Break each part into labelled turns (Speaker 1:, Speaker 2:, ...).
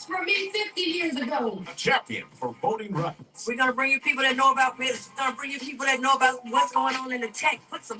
Speaker 1: marched for me 50 years ago.
Speaker 2: A champion for voting rights.
Speaker 3: We're going to bring you people that know about business. We're going to bring you people that know about what's going on in the tech. Put some...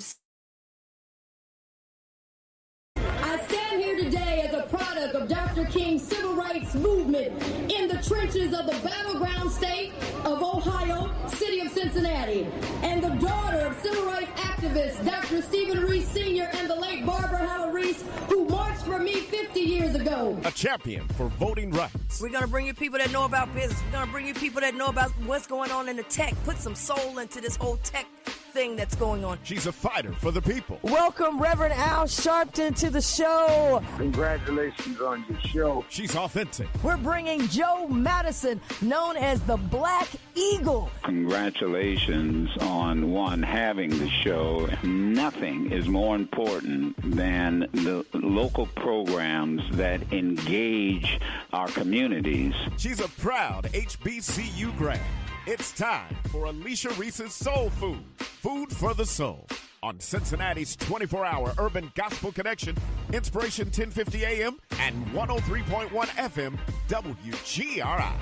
Speaker 1: I stand here today as a product of Dr. King's civil rights movement in the trenches of the battleground state of Ohio, city of Cincinnati, and the daughter of civil rights activist Dr. Stephen Reece Sr. and the late Barbara Reece, who marched for me 50 years ago.
Speaker 2: A champion for voting rights.
Speaker 3: We're going to bring you people that know about business. We're going to bring you people that know about what's going on in the tech. Put some soul into this whole tech thing that's going on.
Speaker 2: She's a fighter for the people.
Speaker 4: Welcome, Reverend Al Sharpton, to the show.
Speaker 5: Congratulations on your show.
Speaker 2: She's authentic.
Speaker 4: We're bringing Joe Madison, known as the Black Eagle.
Speaker 5: Congratulations on having the show. Nothing is more important than the local programs that engage our communities.
Speaker 2: She's a proud HBCU grad. It's time for Alicia Reece's Soul Food, Food for the Soul, on Cincinnati's 24-hour urban gospel connection, Inspiration 1050 AM and 103.1 FM, WGRI.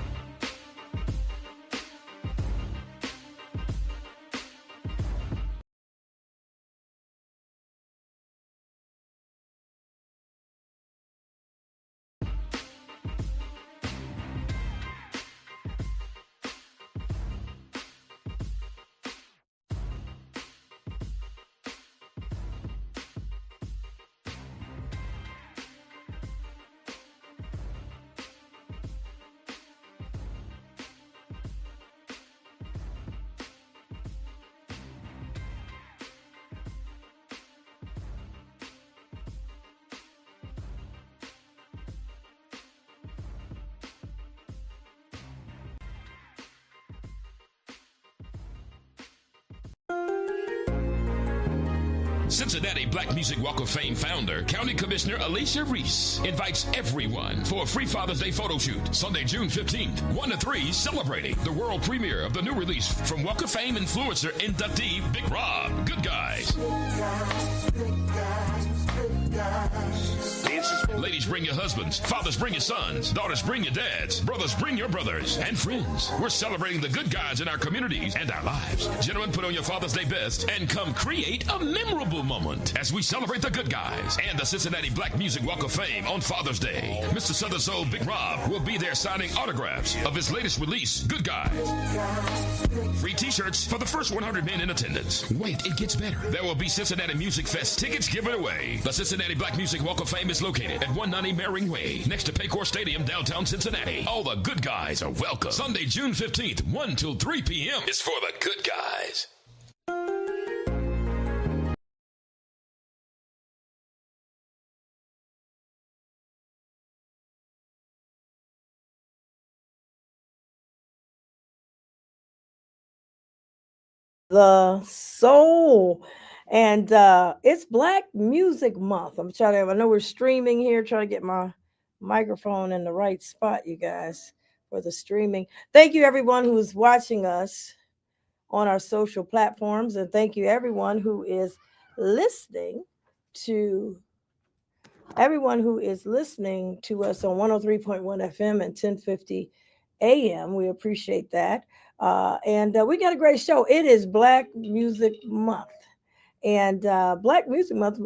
Speaker 6: Cincinnati Black Music Walk of Fame founder, County Commissioner Alicia Reece invites everyone for a free Father's Day photo shoot, Sunday, June 15th, 1 to 3, celebrating the world premiere of the new release from Walk of Fame influencer inductee Big Rob, Good Guys. Ladies, bring your husbands. Fathers, bring your sons. Daughters, bring your dads. Brothers, bring your brothers. And friends, we're celebrating the good guys in our communities and our lives. Gentlemen, put on your Father's Day best and come create a memorable moment as we celebrate the good guys and the Cincinnati Black Music Walk of Fame on Father's Day. Mr. Southern Soul Big Rob will be there signing autographs of his latest release, Good Guys. Free t-shirts for the first 100 men in attendance. Wait, it gets better. There will be Cincinnati Music Fest tickets given away. The Cincinnati Black Music Walk of Fame is located at 190 Mering Way, next to Paycor Stadium, downtown Cincinnati. All the good guys are welcome. Sunday, June 15th, 1 till 3 p.m. is for the good guys.
Speaker 4: The soul. And it's Black Music Month. I know we're streaming here, trying to get my microphone in the right spot, you guys, for the streaming. Thank you, everyone who is watching us on our social platforms. And thank you, everyone who is listening to us on 103.1 FM and 1050 AM. We appreciate that. And we got a great show. It is Black Music Month. And Black Music Month,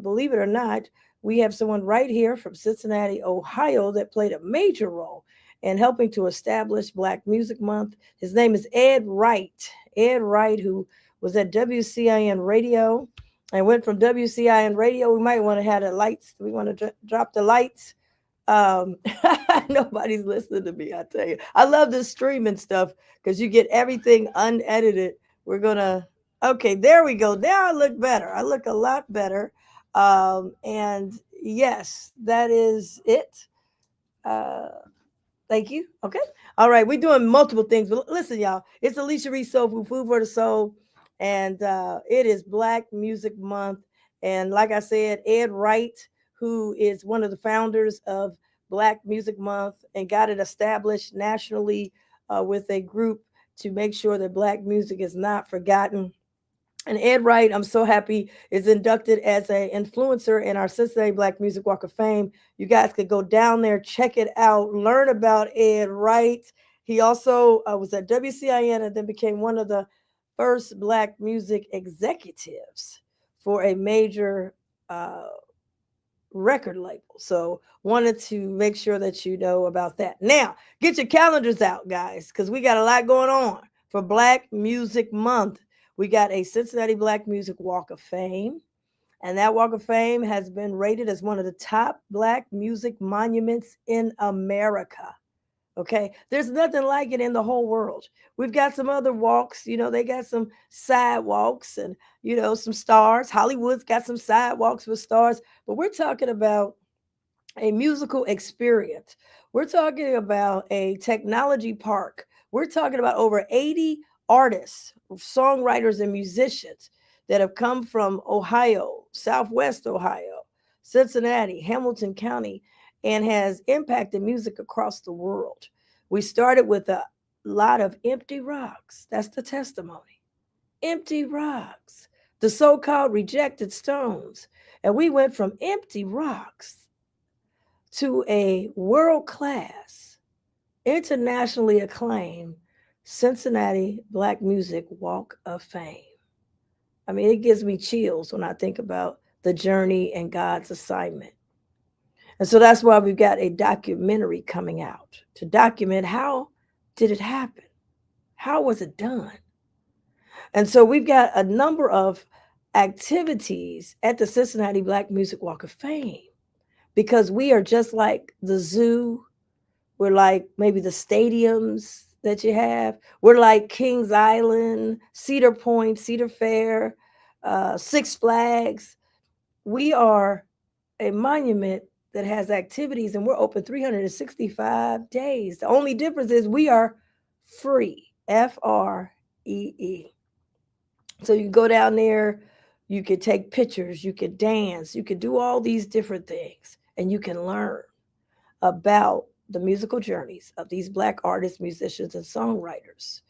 Speaker 4: believe it or not, we have someone right here from Cincinnati, Ohio, that played a major role in helping to establish Black Music Month. His name is Ed Wright. Ed Wright, who was at WCIN Radio and went from WCIN Radio. We might want to have the lights. We want to drop the lights. Nobody's listening to me, I tell you. I love this streaming stuff because you get everything unedited. We're going to... Okay, there we go. Now I look better. I look a lot better. And yes, that is it. Thank you. Okay. All right. We're doing multiple things. But listen, y'all, it's Alicia Reece Soul Food, Food for the Soul. And it is Black Music Month. And like I said, Ed Wright, who is one of the founders of Black Music Month and got it established nationally with a group to make sure that Black music is not forgotten. And Ed Wright, I'm so happy, is inducted as an influencer in our Cincinnati Black Music Walk of Fame. You guys could go down there, check it out, learn about Ed Wright. He also was at WCIN and then became one of the first Black music executives for a major record label. So wanted to make sure that you know about that. Now, get your calendars out, guys, because we got a lot going on for Black Music Month. We got a Cincinnati Black Music Walk of Fame, and that Walk of Fame has been rated as one of the top Black music monuments in America. Okay, there's nothing like it in the whole world. We've got some other walks, they got some sidewalks and, some stars. Hollywood's got some sidewalks with stars, but we're talking about a musical experience. We're talking about a technology park. We're talking about over 80 artists, songwriters, and musicians that have come from Ohio, Southwest Ohio, Cincinnati, Hamilton County, and has impacted music across the world. We started with a lot of empty rocks. That's the testimony. Empty rocks, the so-called rejected stones. And we went from empty rocks to a world-class, internationally acclaimed Cincinnati Black Music Walk of Fame. I mean, it gives me chills when I think about the journey and God's assignment. And so that's why we've got a documentary coming out to document how did it happen? How was it done? And so we've got a number of activities at the Cincinnati Black Music Walk of Fame, because we are just like the zoo. We're like maybe the stadiums that you have. We're like Kings Island, Cedar Point, Cedar Fair, Six Flags. We are a monument that has activities, and we're open 365 days. The only difference is we are free, Free. So you can go down there, you can take pictures, you can dance, you can do all these different things, and you can learn about the musical journeys of these Black artists, musicians, and songwriters.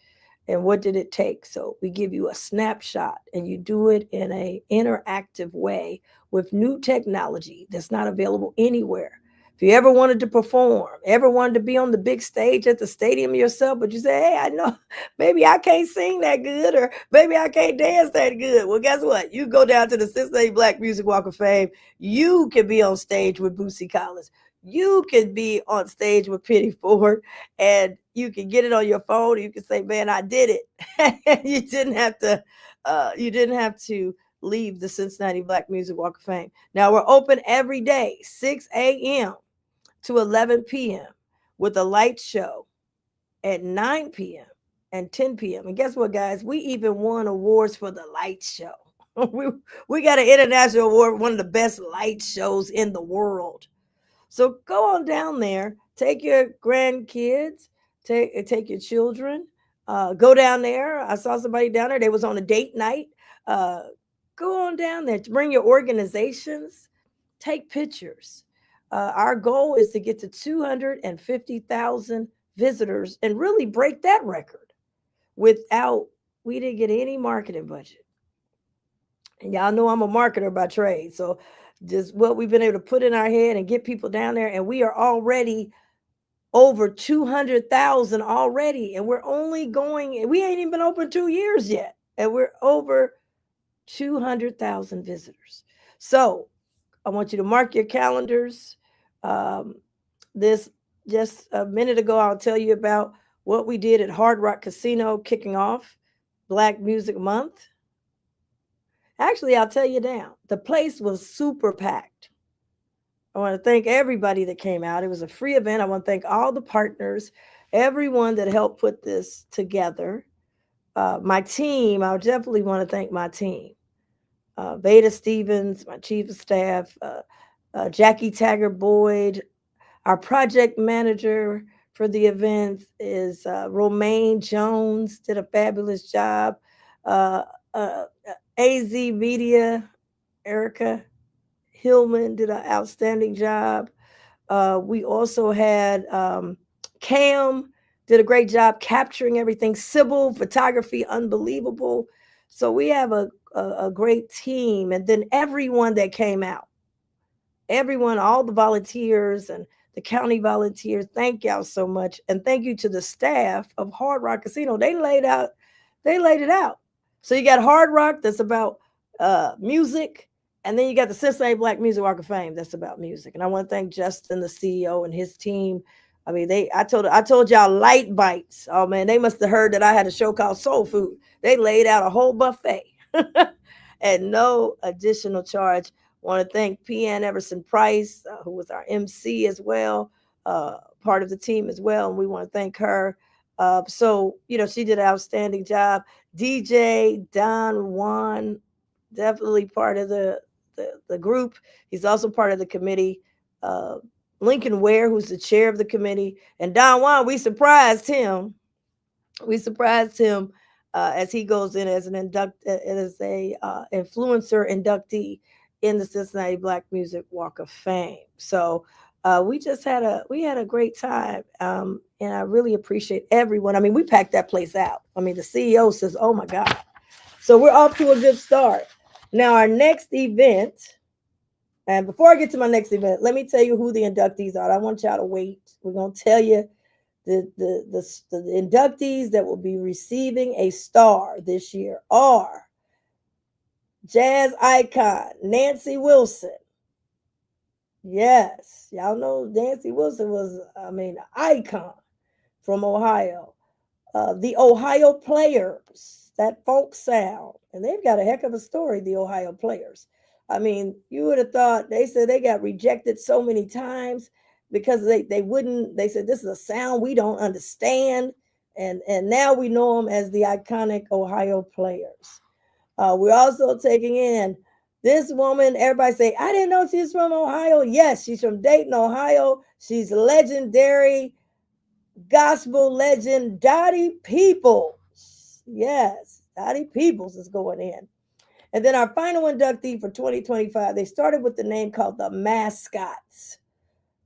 Speaker 4: And what did it take? So we give you a snapshot, and you do it in an interactive way with new technology that's not available anywhere. If you ever wanted to perform, ever wanted to be on the big stage at the stadium yourself, but you say, hey, I know maybe I can't sing that good, or maybe I can't dance that good. Well, guess what? You go down to the Cincinnati Black Music Walk of Fame. You can be on stage with Bootsy Collins. You can be on stage with Penny Ford, and you can get it on your phone. You can say, man, I did it. You didn't have to leave the Cincinnati Black Music Walk of Fame. Now we're open every day, 6 a.m. to 11 p.m. with a light show at 9 p.m. and 10 p.m. And guess what, guys? We even won awards for the light show. we got an international award, one of the best light shows in the world. So go on down there, take your grandkids, take your children, go down there. I saw somebody down there. They was on a date night. Go on down there, bring your organizations, take pictures. Our goal is to get to 250,000 visitors and really break that record we didn't get any marketing budget. And y'all know I'm a marketer by trade. So just what we've been able to put in our head and get people down there. And we are already over 200,000 already. And we're only we ain't even been open 2 years yet. And we're over 200,000 visitors. So I want you to mark your calendars. This just a minute ago, I'll tell you about what we did at Hard Rock Casino kicking off Black Music Month. Actually, I'll tell you now, the place was super packed. I want to thank everybody that came out. It was a free event. I want to thank all the partners, everyone that helped put this together. My team, I definitely want to thank my team. Veda Stevens, my chief of staff, Jackie Taggart Boyd. Our project manager for the event is Romaine Jones, did a fabulous job. AZ Media, Erica Hillman did an outstanding job. We also had Cam did a great job capturing everything. Sybil photography, unbelievable. So we have a great team. And then everyone that came out, everyone, all the volunteers and the county volunteers, thank y'all so much. And thank you to the staff of Hard Rock Casino. They laid it out. So you got Hard Rock, that's about music. And then you got the Cincinnati Black Music Walk of Fame, that's about music. And I want to thank Justin, the CEO, and his team. I mean, I told y'all light bites. Oh man, they must have heard that I had a show called Soul Food. They laid out a whole buffet at no additional charge. Want to thank P.N. Everson Price, who was our MC as well, part of the team as well. And we want to thank her. So, she did an outstanding job. DJ Don Juan, definitely part of the group. He's also part of the committee. Lincoln Ware, who's the chair of the committee. And Don Juan, we surprised him. As he goes in as a influencer inductee in the Cincinnati Black Music Walk of Fame. So we had a great time, and I really appreciate everyone. I mean, we packed that place out. I mean, the CEO says, "Oh my God!" So we're off to a good start. Now our next event, and before I get to my next event, let me tell you who the inductees are. I want y'all to wait. We're gonna tell you the inductees that will be receiving a star this year are jazz icon Nancy Wilson. Yes, y'all know Nancy Wilson was, an icon from Ohio. The Ohio Players, that folk sound, and they've got a heck of a story, the Ohio Players. I mean, you would have thought, they said they got rejected so many times because they said this is a sound we don't understand. And now we know them as the iconic Ohio Players. We're also taking in this woman. Everybody say, I didn't know she's from Ohio. Yes, she's from Dayton, Ohio. She's legendary gospel legend Dottie Peoples. Yes, Dottie Peoples is going in. And then our final inductee for 2025, they started with the name called the Mascots.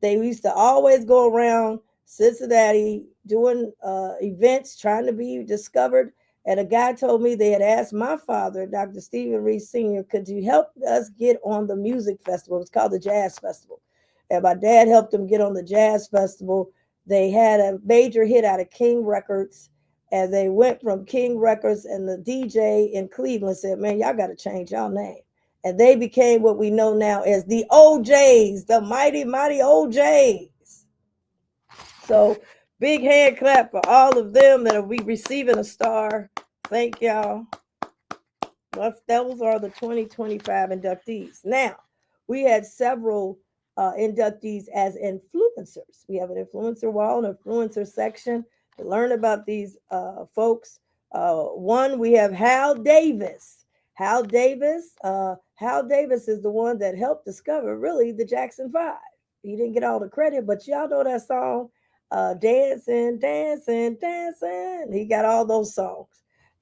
Speaker 4: They used to always go around Cincinnati doing events, trying to be discovered. And a guy told me they had asked my father, Dr. Stephen Reece Sr., could you help us get on the music festival? It's called the Jazz Festival. And my dad helped them get on the Jazz Festival. They had a major hit out of King Records. And they went from King Records, and the DJ in Cleveland said, man, y'all got to change y'all name. And they became what we know now as the OJs, the mighty, mighty OJs. So big hand clap for all of them that will be receiving a star. Thank y'all. Those are the 2025 inductees. Now, we had several inductees as influencers. We have an influencer wall, an influencer section to learn about these folks. One, we have Hal Davis. Hal Davis is the one that helped discover really the Jackson 5. He didn't get all the credit, but y'all know that song, Dancing, Dancing, Dancing. He got all those songs.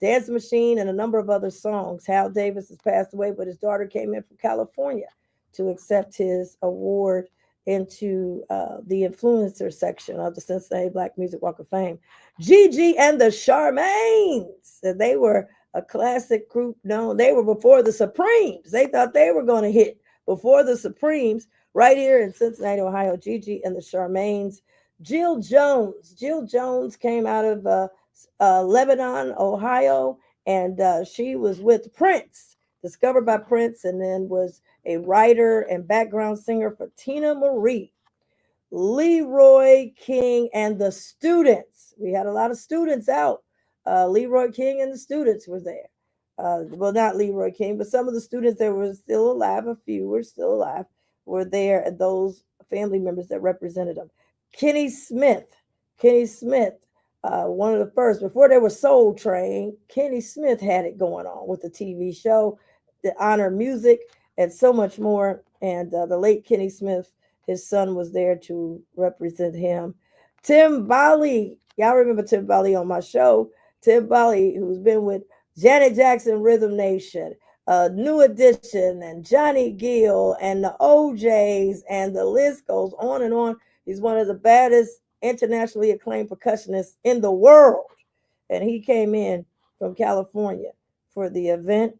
Speaker 4: Dance Machine and a number of other songs. Hal Davis has passed away, but his daughter came in from California to accept his award into the influencer section of the Cincinnati Black Music Walk of Fame. Gigi and the Charmaines. They were a classic group known. They were before the Supremes. They thought they were going to hit before the Supremes right here in Cincinnati, Ohio. Gigi and the Charmaines. Jill Jones came out of Lebanon, Ohio, and she was with Prince, discovered by Prince, and then was a writer and background singer for Tina Marie. Leroy King and the Students. We had a lot of students out. Leroy King and the Students were there. Well, not Leroy King, but some of the students that were still alive, a few were still alive, were there, and those family members that represented them. Kenny Smith, one of the first, before there was Soul Train, Kenny Smith had it going on with the TV show, the Honor Music, and so much more. And the late Kenny Smith, his son, was there to represent him. Tim Bali, y'all remember Tim Bali on my show. Tim Bali, who's been with Janet Jackson, Rhythm Nation, New Edition, and Johnny Gill, and the OJs, and the list goes on and on. He's one of the baddest internationally acclaimed percussionists in the world. And he came in from California for the event.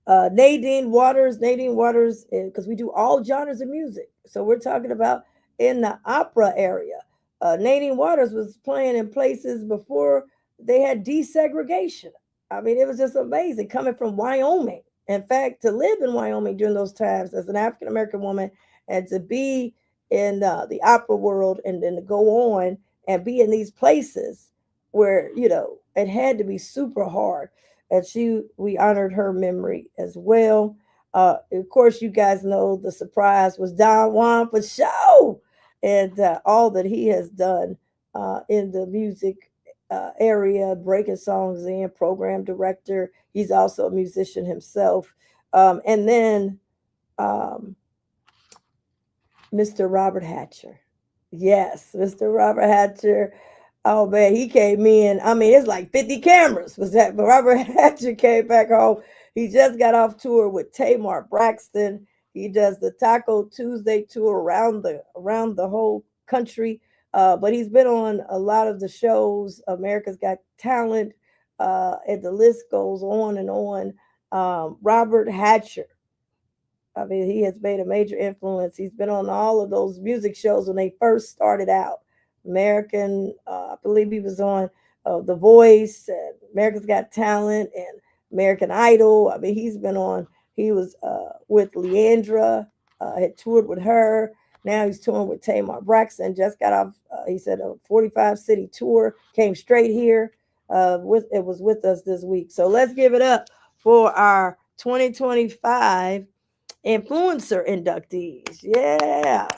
Speaker 4: Nadine Waters, because we do all genres of music. So we're talking about in the opera area. Nadine Waters was playing in places before they had desegregation. I mean, it was just amazing coming from Wyoming. In fact, to live in Wyoming during those times as an African American woman and to be in the opera world and then to go on and be in these places where, it had to be super hard. And we honored her memory as well. Of course, you guys know the surprise was Don Juan for show, and all that he has done in the music area, breaking songs in, program director. He's also a musician himself. And then Mr. Robert Hatcher. Yes, Mr. Robert Hatcher. Oh man, he came in. I mean, it's like 50 cameras was that, but Robert Hatcher came back home. He just got off tour with Tamar Braxton. He does the Taco Tuesday tour around the whole country. But he's been on a lot of the shows. America's Got Talent, and the list goes on and on. Robert Hatcher. I mean, he has made a major influence. He's been on all of those music shows when they first started out. I believe he was on The Voice, and America's Got Talent, and American Idol. I mean, he was with Leandra, had toured with her. Now he's touring with Tamar Braxton. Just got off, he said, a 45-city tour, came straight here. It was with us this week. So let's give it up for our 2025 influencer inductees. Yeah.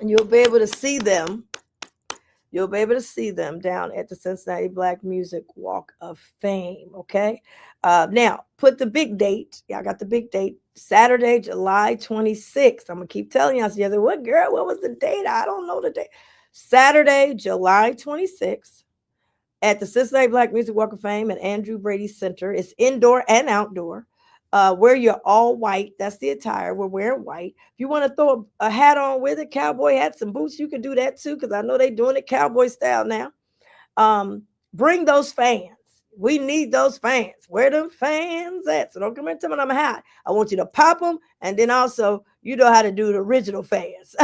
Speaker 4: And you'll be able to see them. You'll be able to see them down at the Cincinnati Black Music Walk of Fame, okay? Now, put the big date. Yeah, I got the big date. Saturday, July 26th. I'm going to keep telling you. I said, what, girl? What was the date? I don't know the date. Saturday, July 26th at the Cincinnati Black Music Walk of Fame at Andrew Brady Center. It's indoor and outdoor. Wear your all white. That's the attire. We're wearing white. If you want to throw a hat on with it, cowboy hat, some boots, you can do that too, because I know they're doing it cowboy style now. Bring those fans. We need those fans. Where them fans at? So don't come in and tell me I'm hot. I want you to pop them, and then also you know how to do the original fans.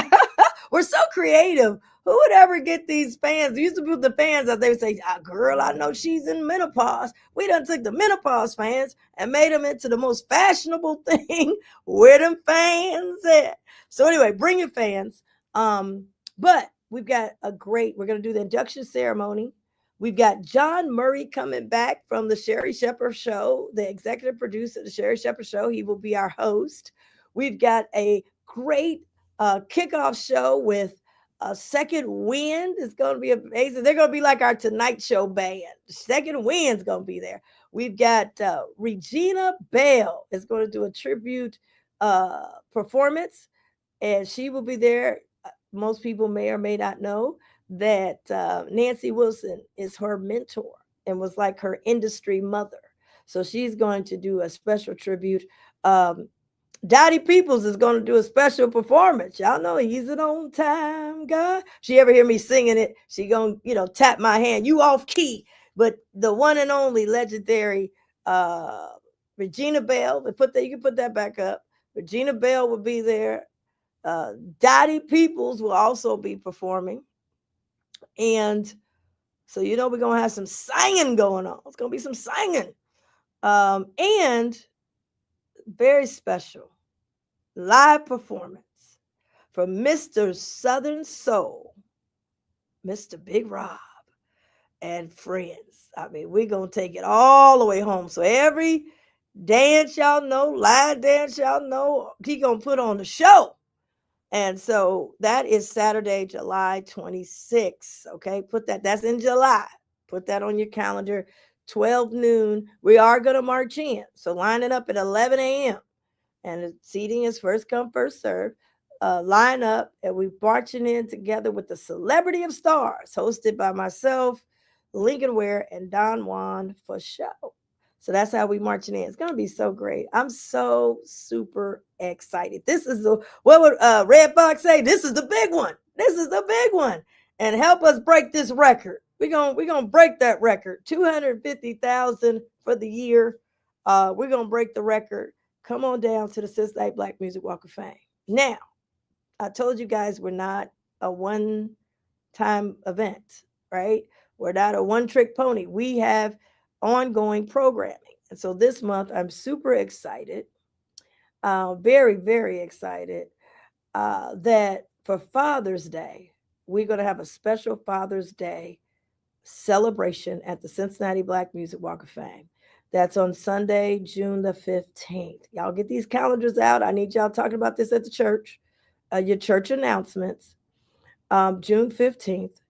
Speaker 4: We're so creative. Who would ever get these fans? We used to put the fans out there and say, girl, I know she's in menopause. We done took the menopause fans and made them into the most fashionable thing. Where them fans at? So anyway, bring your fans. But we've got we're going to do the induction ceremony. We've got John Murray coming back from the Sherry Shepherd Show, the executive producer of the Sherry Shepherd Show. He will be our host. We've got a great kickoff show with Second Wind. Is going to be amazing. They're going to be like our Tonight Show band. Second Wind's going to be there. We've got Regina Bell is going to do a tribute performance, and she will be there. Most people may or may not know that Nancy Wilson is her mentor and was like her industry mother. So she's going to do a special tribute. Dottie Peoples is going to do a special performance. Y'all know he's an on time guy. She ever hear me singing it, she going to, tap my hand. You off key. But the one and only legendary Regina Bell, you can put that back up. Regina Bell will be there. Dottie Peoples will also be performing. And so, we're going to have some singing going on. It's going to be some singing. And very special live performance from Mr. Southern Soul, Mr. Big Rob and friends. I mean, we're going to take it all the way home. So every dance y'all know, line dance y'all know, he going to put on the show. And so that is Saturday, July 26th. Okay, that's in July. Put that on your calendar, 12 noon. We are going to march in. So line it up at 11 a.m. And the seating is first come, first serve. Line up, and we're marching in together with the Celebrity of Stars, hosted by myself, Lincoln Ware, and Don Juan for show. So that's how we marching in. It's going to be so great. I'm so super excited. This is what would Red Fox say? This is the big one. This is the big one. And help us break this record. we're gonna break that record. 250,000 for the year. We're gonna break the record. Come on down to the Cincinnati Black Music Walk of Fame. Now, I told you guys we're not a one-time event, right? We're not a one-trick pony. We have ongoing programming. And so this month, I'm super excited, very, very excited that for Father's Day, we're going to have a special Father's Day celebration at the Cincinnati Black Music Walk of Fame. That's on Sunday, June the 15th. Y'all get these calendars out. I need y'all talking about this at the church, your church announcements. June 15th,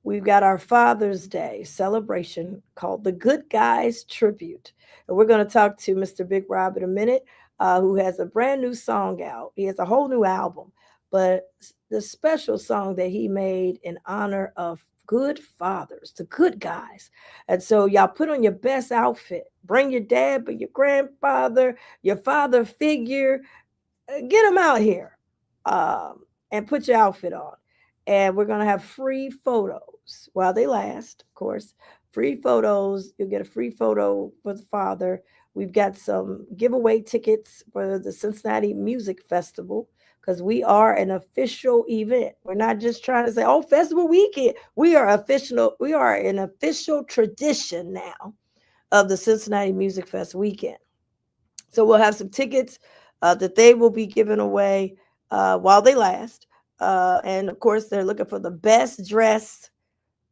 Speaker 4: we've got our Father's Day celebration called the Good Guys Tribute. And we're going to talk to Mr. Big Rob in a minute, who has a brand new song out. He has a whole new album, but the special song that he made in honor of good fathers, the good guys. And so y'all put on your best outfit. Bring your dad, but your grandfather, your father figure. Get them out here and put your outfit on. And we're going to have free photos while they last, of course. Free photos. You'll get a free photo for the father. We've got some giveaway tickets for the Cincinnati Music Festival because we are an official event. We're not just trying to say, oh, festival weekend. We are official. We are an official tradition now of the Cincinnati Music Fest weekend. So we'll have some tickets that they will be giving away while they last. And of course, they're looking for the best dressed.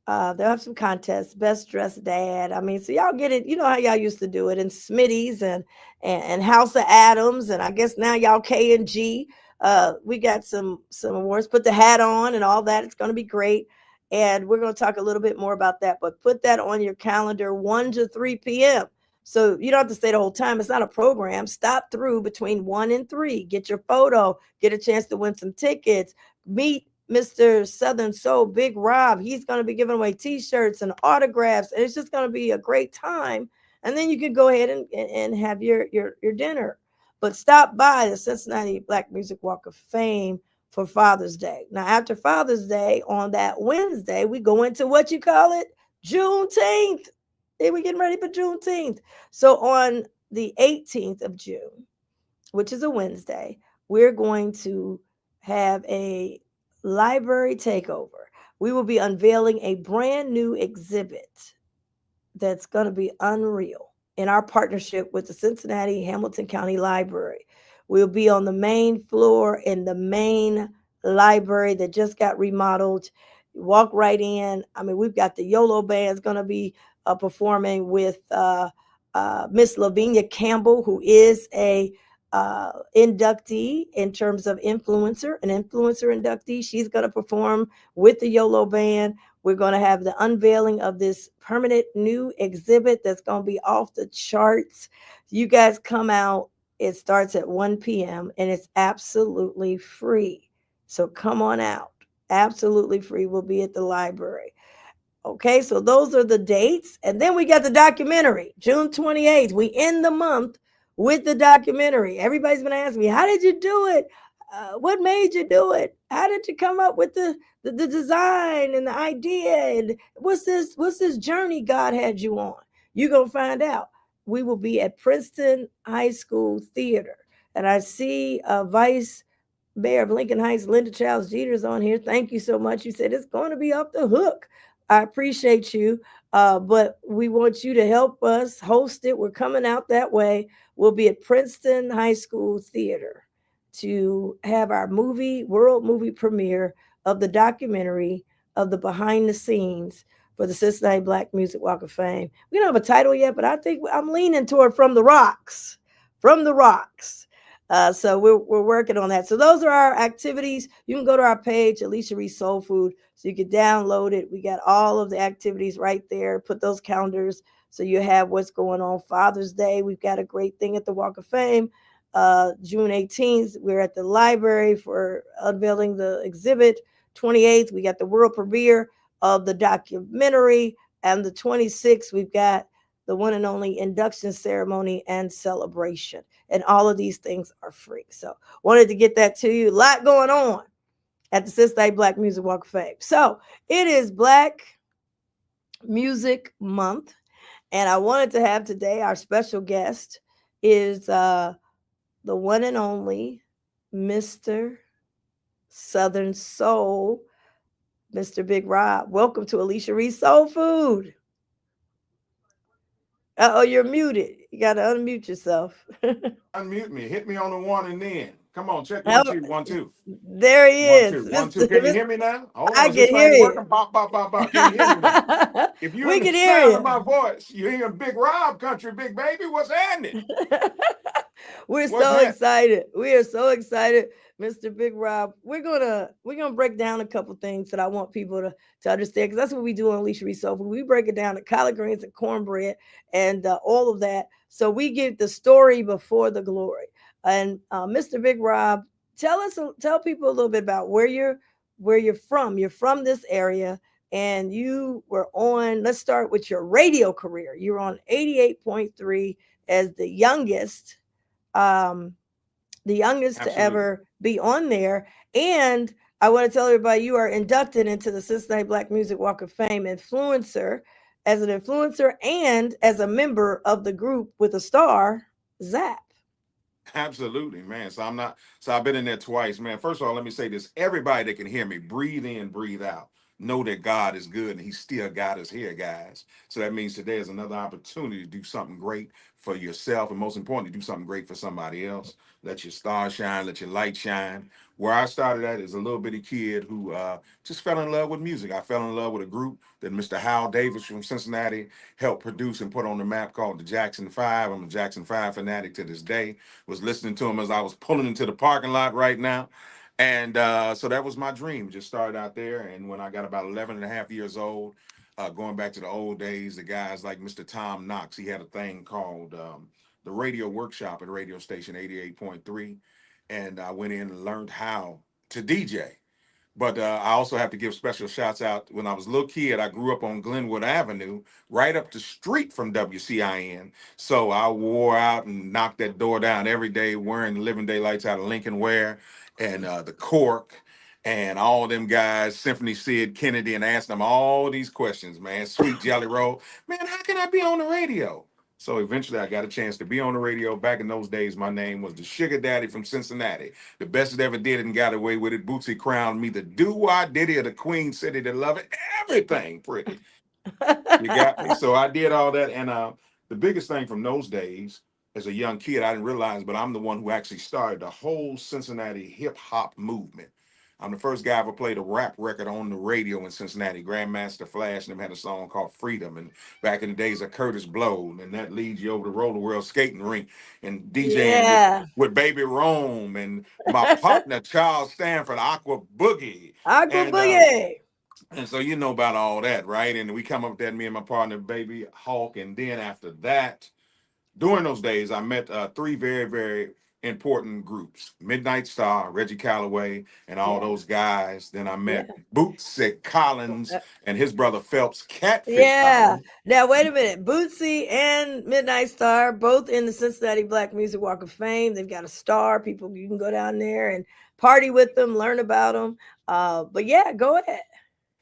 Speaker 4: They'll have some contests, best dressed dad. I mean, so y'all get it. You know how y'all used to do it in Smitty's and House of Adams. And I guess now y'all K&G. We got some awards. Put the hat on and all that. It's going to be great. And we're going to talk a little bit more about that. But put that on your calendar, 1 to 3 p.m. So you don't have to stay the whole time. It's not a program. Stop through between 1 and 3. Get your photo. Get a chance to win some tickets. Meet Mr. Southern Soul, Big Rob. He's going to be giving away T-shirts and autographs. And it's just going to be a great time. And then you can go ahead and have your dinner. But stop by the Cincinnati Black Music Walk of Fame for Father's Day. Now, after Father's Day, on that Wednesday, we go into what you call it, Juneteenth. We're getting ready for Juneteenth. So on the 18th of June, which is a Wednesday, we're going to have a library takeover. We will be unveiling a brand new exhibit that's going to be unreal in our partnership with the Cincinnati Hamilton County Library. We'll be on the main floor in the main library that just got remodeled. You walk right in. I mean, we've got the YOLO band's going to be performing with Miss Lavinia Campbell, who is a inductee in terms of an influencer inductee. She's going to perform with the YOLO band. We're going to have the unveiling of this permanent new exhibit that's going to be off the charts. You guys come out. It starts at 1 p.m. and it's absolutely free. So come on out. Absolutely free. We'll be at the library. Okay, so those are the dates. And then we got the documentary, June 28th. We end the month with the documentary. Everybody's been asking me, how did you do it? What made you do it? How did you come up with the design and the idea? And what's this journey God had you on? You're going to find out. We will be at Princeton High School Theater. And I see Vice Mayor of Lincoln Heights, Linda Childs Jeter's on here. Thank you so much. You said it's going to be off the hook. I appreciate you, but we want you to help us host it. We're coming out that way. We'll be at Princeton High School Theater to have our world movie premiere of the documentary of the behind the scenes for the Cincinnati Black Music Walk of Fame. We don't have a title yet, but I think I'm leaning toward From the Rocks. So we're working on that. So those are our activities. You can go to our page, Alicia Reece Soul Food, so you can download it. We got all of the activities right there. Put those calendars so you have what's going on. Father's Day, we've got a great thing at the Walk of Fame. June 18th, we're at the library for unveiling the exhibit. 28th, we got the world premiere of the documentary. And the 26th, we've got the one and only induction ceremony and celebration. And all of these things are free. So wanted to get that to you. A lot going on at the Cincinnati Black Music Walk of Fame. So it is Black Music Month. And I wanted to have today our special guest is the one and only Mr. Southern Soul, Mr. Big Rob. Welcome to Alicia Reece Soul Food. Oh, you're muted. You got to unmute yourself.
Speaker 7: Unmute me. Hit me on the one and then. Come on, check
Speaker 4: Oh,
Speaker 7: 1 2 1 2
Speaker 4: there he
Speaker 7: 1
Speaker 4: is.
Speaker 7: 2 1 2. Can you hear me now? Hold
Speaker 4: I
Speaker 7: on, is
Speaker 4: can
Speaker 7: this
Speaker 4: hear
Speaker 7: thing
Speaker 4: you.
Speaker 7: working? Pop, pop, pop, pop. Can you hear me now? If you're
Speaker 4: We
Speaker 7: in the
Speaker 4: can hear
Speaker 7: sound
Speaker 4: you.
Speaker 7: of my voice, you're hearing Big Rob country, big baby. What's happening?
Speaker 4: We're
Speaker 7: What's
Speaker 4: so
Speaker 7: happening?
Speaker 4: excited. We are so excited, Mr. Big Rob. We're gonna break down a couple things that I want people to understand, because that's what we do on Alicia Reece Soul Food. We break it down to collard greens and cornbread and all of that. So we give the story before the glory. And Mr. Big Rob, tell people a little bit about where you're from. You're from this area, and you were on. Let's start with your radio career. You're on 88.3 as um, the youngest to
Speaker 7: Absolutely.
Speaker 4: ever be on there. And I want to tell everybody you are inducted into the Cincinnati Black Music Walk of Fame influencer, as an influencer and as a member of the group with a star, Zap.
Speaker 7: Absolutely, man. So I've been in there twice, man. First of all, let me say this. Everybody that can hear me, breathe in, breathe out. Know that God is good and He still got us here, guys. So that means today is another opportunity to do something great for yourself, and most importantly, do something great for somebody else. Let your star shine, let your light shine. Where I started at is a little bitty kid who just fell in love with music. I fell in love with a group that Mr. Hal Davis from Cincinnati helped produce and put on the map called the Jackson 5. I'm a Jackson 5 fanatic to this day. Was listening to him as I was pulling into the parking lot right now. And so that was my dream. Just started out there. And when I got about 11 and a half years old, going back to the old days, the guys like Mr. Tom Knox, he had a thing called the Radio Workshop at radio station 88.3. And I went in and learned how to DJ. But I also have to give special shouts out. When I was a little kid, I grew up on Glenwood Avenue, right up the street from WCIN. So I wore out and knocked that door down every day, wearing the living daylights out of Lincoln Ware and the Cork and all them guys, Symphony Sid Kennedy, and asked them all these questions, man. Sweet Jelly Roll. Man, how can I be on the radio? So eventually I got a chance to be on the radio. Back in those days, my name was the Sugar Daddy from Cincinnati. The best that ever did it and got away with it. Bootsy crowned me the do-wah diddy of the Queen City to love it. Everything pretty. You got me? So I did all that. And the biggest thing from those days, as a young kid, I didn't realize, but I'm the one who actually started the whole Cincinnati hip-hop movement. I'm the first guy ever played a rap record on the radio in Cincinnati. Grandmaster Flash and them had a song called Freedom. And back in the days of Curtis Blow, and that leads you over to Roller World Skating Rink and DJing
Speaker 4: Yeah.
Speaker 7: with Baby Rome and my partner Charles Stanford, Aqua Boogie.
Speaker 4: Aqua
Speaker 7: And
Speaker 4: Boogie.
Speaker 7: and so you know about all that, right? And we come up with that, me and my partner, Baby Hawk. And then after that, during those days, I met three very, very important groups: Midnight Star, Reggie Calloway, and all
Speaker 4: Yeah.
Speaker 7: those guys. Then I
Speaker 4: Yeah.
Speaker 7: met Bootsy Collins and his brother Phelps Catfish
Speaker 4: Yeah.
Speaker 7: Collins.
Speaker 4: Now wait a minute. Bootsy and Midnight Star, both in the Cincinnati Black Music Walk of Fame. They've got a star. People, you can go down there and party with them, learn about them. But yeah, go ahead.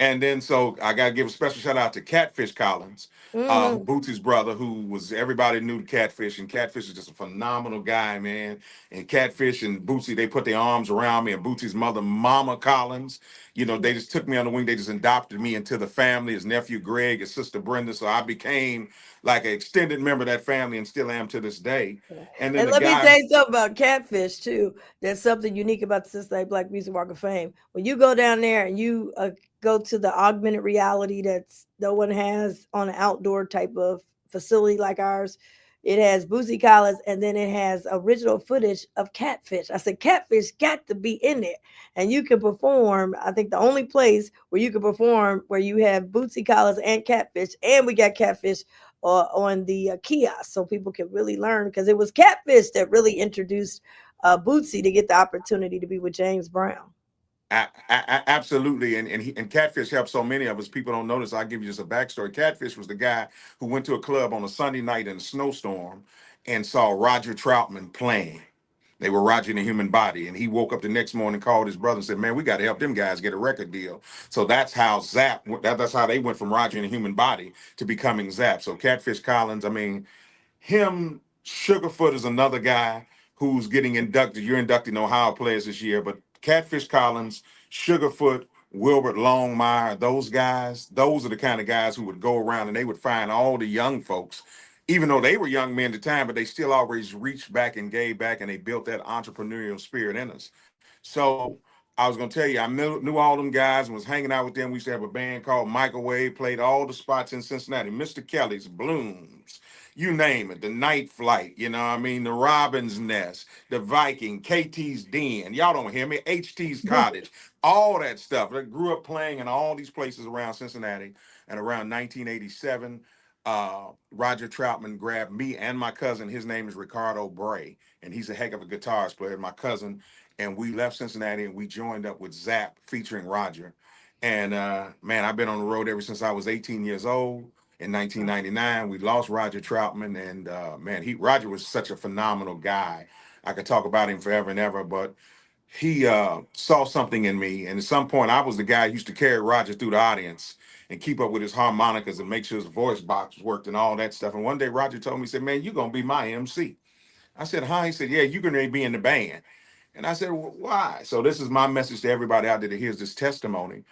Speaker 7: And then so I gotta give a special shout out to Catfish Collins,
Speaker 4: Mm-hmm.
Speaker 7: Bootsy's brother, who was everybody knew the Catfish, and Catfish is just a phenomenal guy, man. And Catfish and Bootsy, they put their arms around me, and Bootsy's mother, Mama Collins, you know, they just took me on the wing. They just adopted me into the family. His nephew Greg, his sister Brenda. So I became like an extended member of that family, and still am to this day. And then
Speaker 4: And
Speaker 7: the
Speaker 4: let me
Speaker 7: guy.
Speaker 4: say something about Catfish too. There's something unique about the Cincinnati Black Music Walk of Fame. When you go down there and you go to the augmented reality that's no one has on an outdoor type of facility like ours, it has Bootsy Collins and then it has original footage of Catfish. I said, Catfish got to be in there. And you can perform. I think the only place where you can perform where you have Bootsy Collins and Catfish, and we got Catfish on the kiosk, so people can really learn, because it was Catfish that really introduced Bootsy to get the opportunity to be with James Brown.
Speaker 7: Absolutely, and Catfish helped so many of us. People don't notice. I'll give you just a backstory. Catfish was the guy who went to a club on a Sunday night in a snowstorm and saw Roger Troutman playing. They were Roger and the Human Body. And he woke up the next morning, called his brother and said, man, we got to help them guys get a record deal. So that's how that's how they went from Roger and the Human Body to becoming Zapp. So Catfish Collins, I mean, him, Sugarfoot is another guy who's getting inducted. You're inducting Ohio players this year, but Catfish Collins, Sugarfoot, Wilbert Longmire, those guys, those are the kind of guys who would go around and they would find all the young folks, even though they were young men at the time, but they still always reached back and gave back, and they built that entrepreneurial spirit in us. So I was gonna tell you, I knew all them guys and was hanging out with them. We used to have a band called Microwave, played all the spots in Cincinnati, Mr. Kelly's, Blooms, you name it, the Night Flight, you know what I mean, the Robin's Nest, the Viking, KT's Den, y'all don't hear me, HT's Cottage, all that stuff. I grew up playing in all these places around Cincinnati, and around 1987, Roger Troutman grabbed me and my cousin. His name is Ricardo Bray, and he's a heck of a guitarist player, my cousin, and we left Cincinnati and we joined up with Zapp featuring Roger. And man, I've been on the road ever since I was 18 years old. In 1999, we lost Roger Troutman, and man, Roger was such a phenomenal guy. I could talk about him forever and ever, but he saw something in me. And at some point, I was the guy who used to carry Roger through the audience and keep up with his harmonicas and make sure his voice box worked and all that stuff. And one day, Roger told me, he said, man, you're going to be my MC. I said, huh? He said, yeah, you're going to be in the band. And I said, well, why? So this is my message to everybody out there that hears this testimony.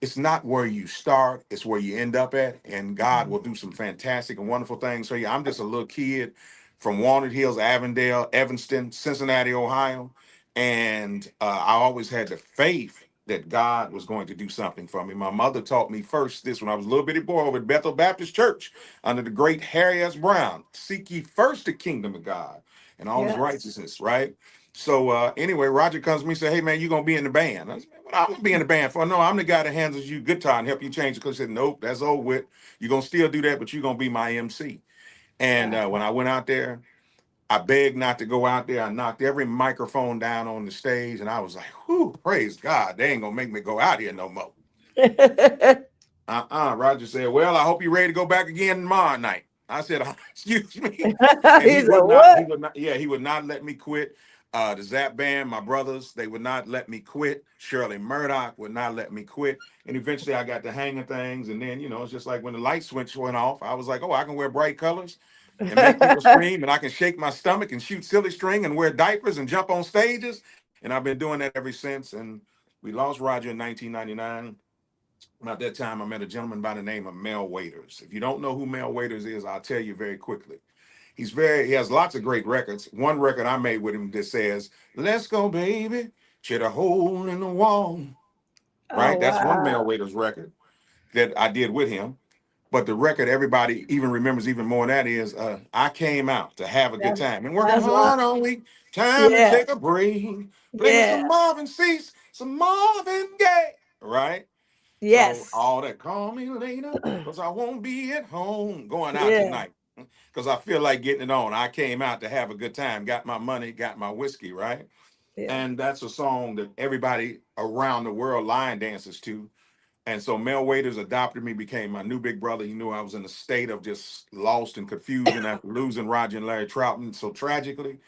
Speaker 7: It's not where you start, it's where you end up at, and God will do some fantastic and wonderful things for you. I'm just a little kid from Walnut Hills, Avondale, Evanston, Cincinnati, Ohio, and I always had the faith that God was going to do something for me. My mother taught me first this when I was a little bitty boy over at Bethel Baptist Church under the great Harry S. Brown. Seek ye first the kingdom of God and all his righteousness, right? So anyway, Roger comes to me and said, hey, man, you're going to be in the band. I said, what I'm going to be in the band for? No, I'm the guy that handles you guitar and help you change it. Because he said, nope, that's old wit. You're going to still do that, but you're going to be my MC. And when I went out there, I begged not to go out there. I knocked every microphone down on the stage. And I was like, whew, praise God. They ain't going to make me go out here no more. Roger said, well, I hope you're ready to go back again tomorrow night. I said, excuse me. And he would not let me quit. The Zapp band, my brothers, they would not let me quit. Shirley Murdoch would not let me quit. And eventually I got the hang of things. And then, it's just like when the light switch went off, I was like, oh, I can wear bright colors and make people scream, and I can shake my stomach and shoot silly string and wear diapers and jump on stages. And I've been doing that ever since. And we lost Roger in 1999. About that time, I met a gentleman by the name of Mel Waiters. If you don't know who Mel Waiters is, I'll tell you very quickly. He has lots of great records. One record I made with him that says, let's go, baby, chit a hole in the wall. Right?
Speaker 4: Oh,
Speaker 7: That's one Mel
Speaker 4: wow.
Speaker 7: Waiters record that I did with him. But the record everybody even remembers even more than that is I Came Out to Have a Good Time. And working
Speaker 4: That's why.
Speaker 7: hard all week, time to
Speaker 4: Yeah.
Speaker 7: take a break. Play me
Speaker 4: Yeah.
Speaker 7: some Marvin Cease, some Marvin Gaye. Right? So
Speaker 4: Yes.
Speaker 7: all that, call me later, because I won't be at home going out
Speaker 4: Yeah.
Speaker 7: tonight. Because I feel like getting it on. I came out to have a good time, got my money, got my whiskey, right?
Speaker 4: Yeah.
Speaker 7: And that's a song that everybody around the world line dances to. And so Mel Waiters adopted me, became my new big brother. He knew I was in a state of just lost and confusion after losing Roger and Larry Troutman so tragically.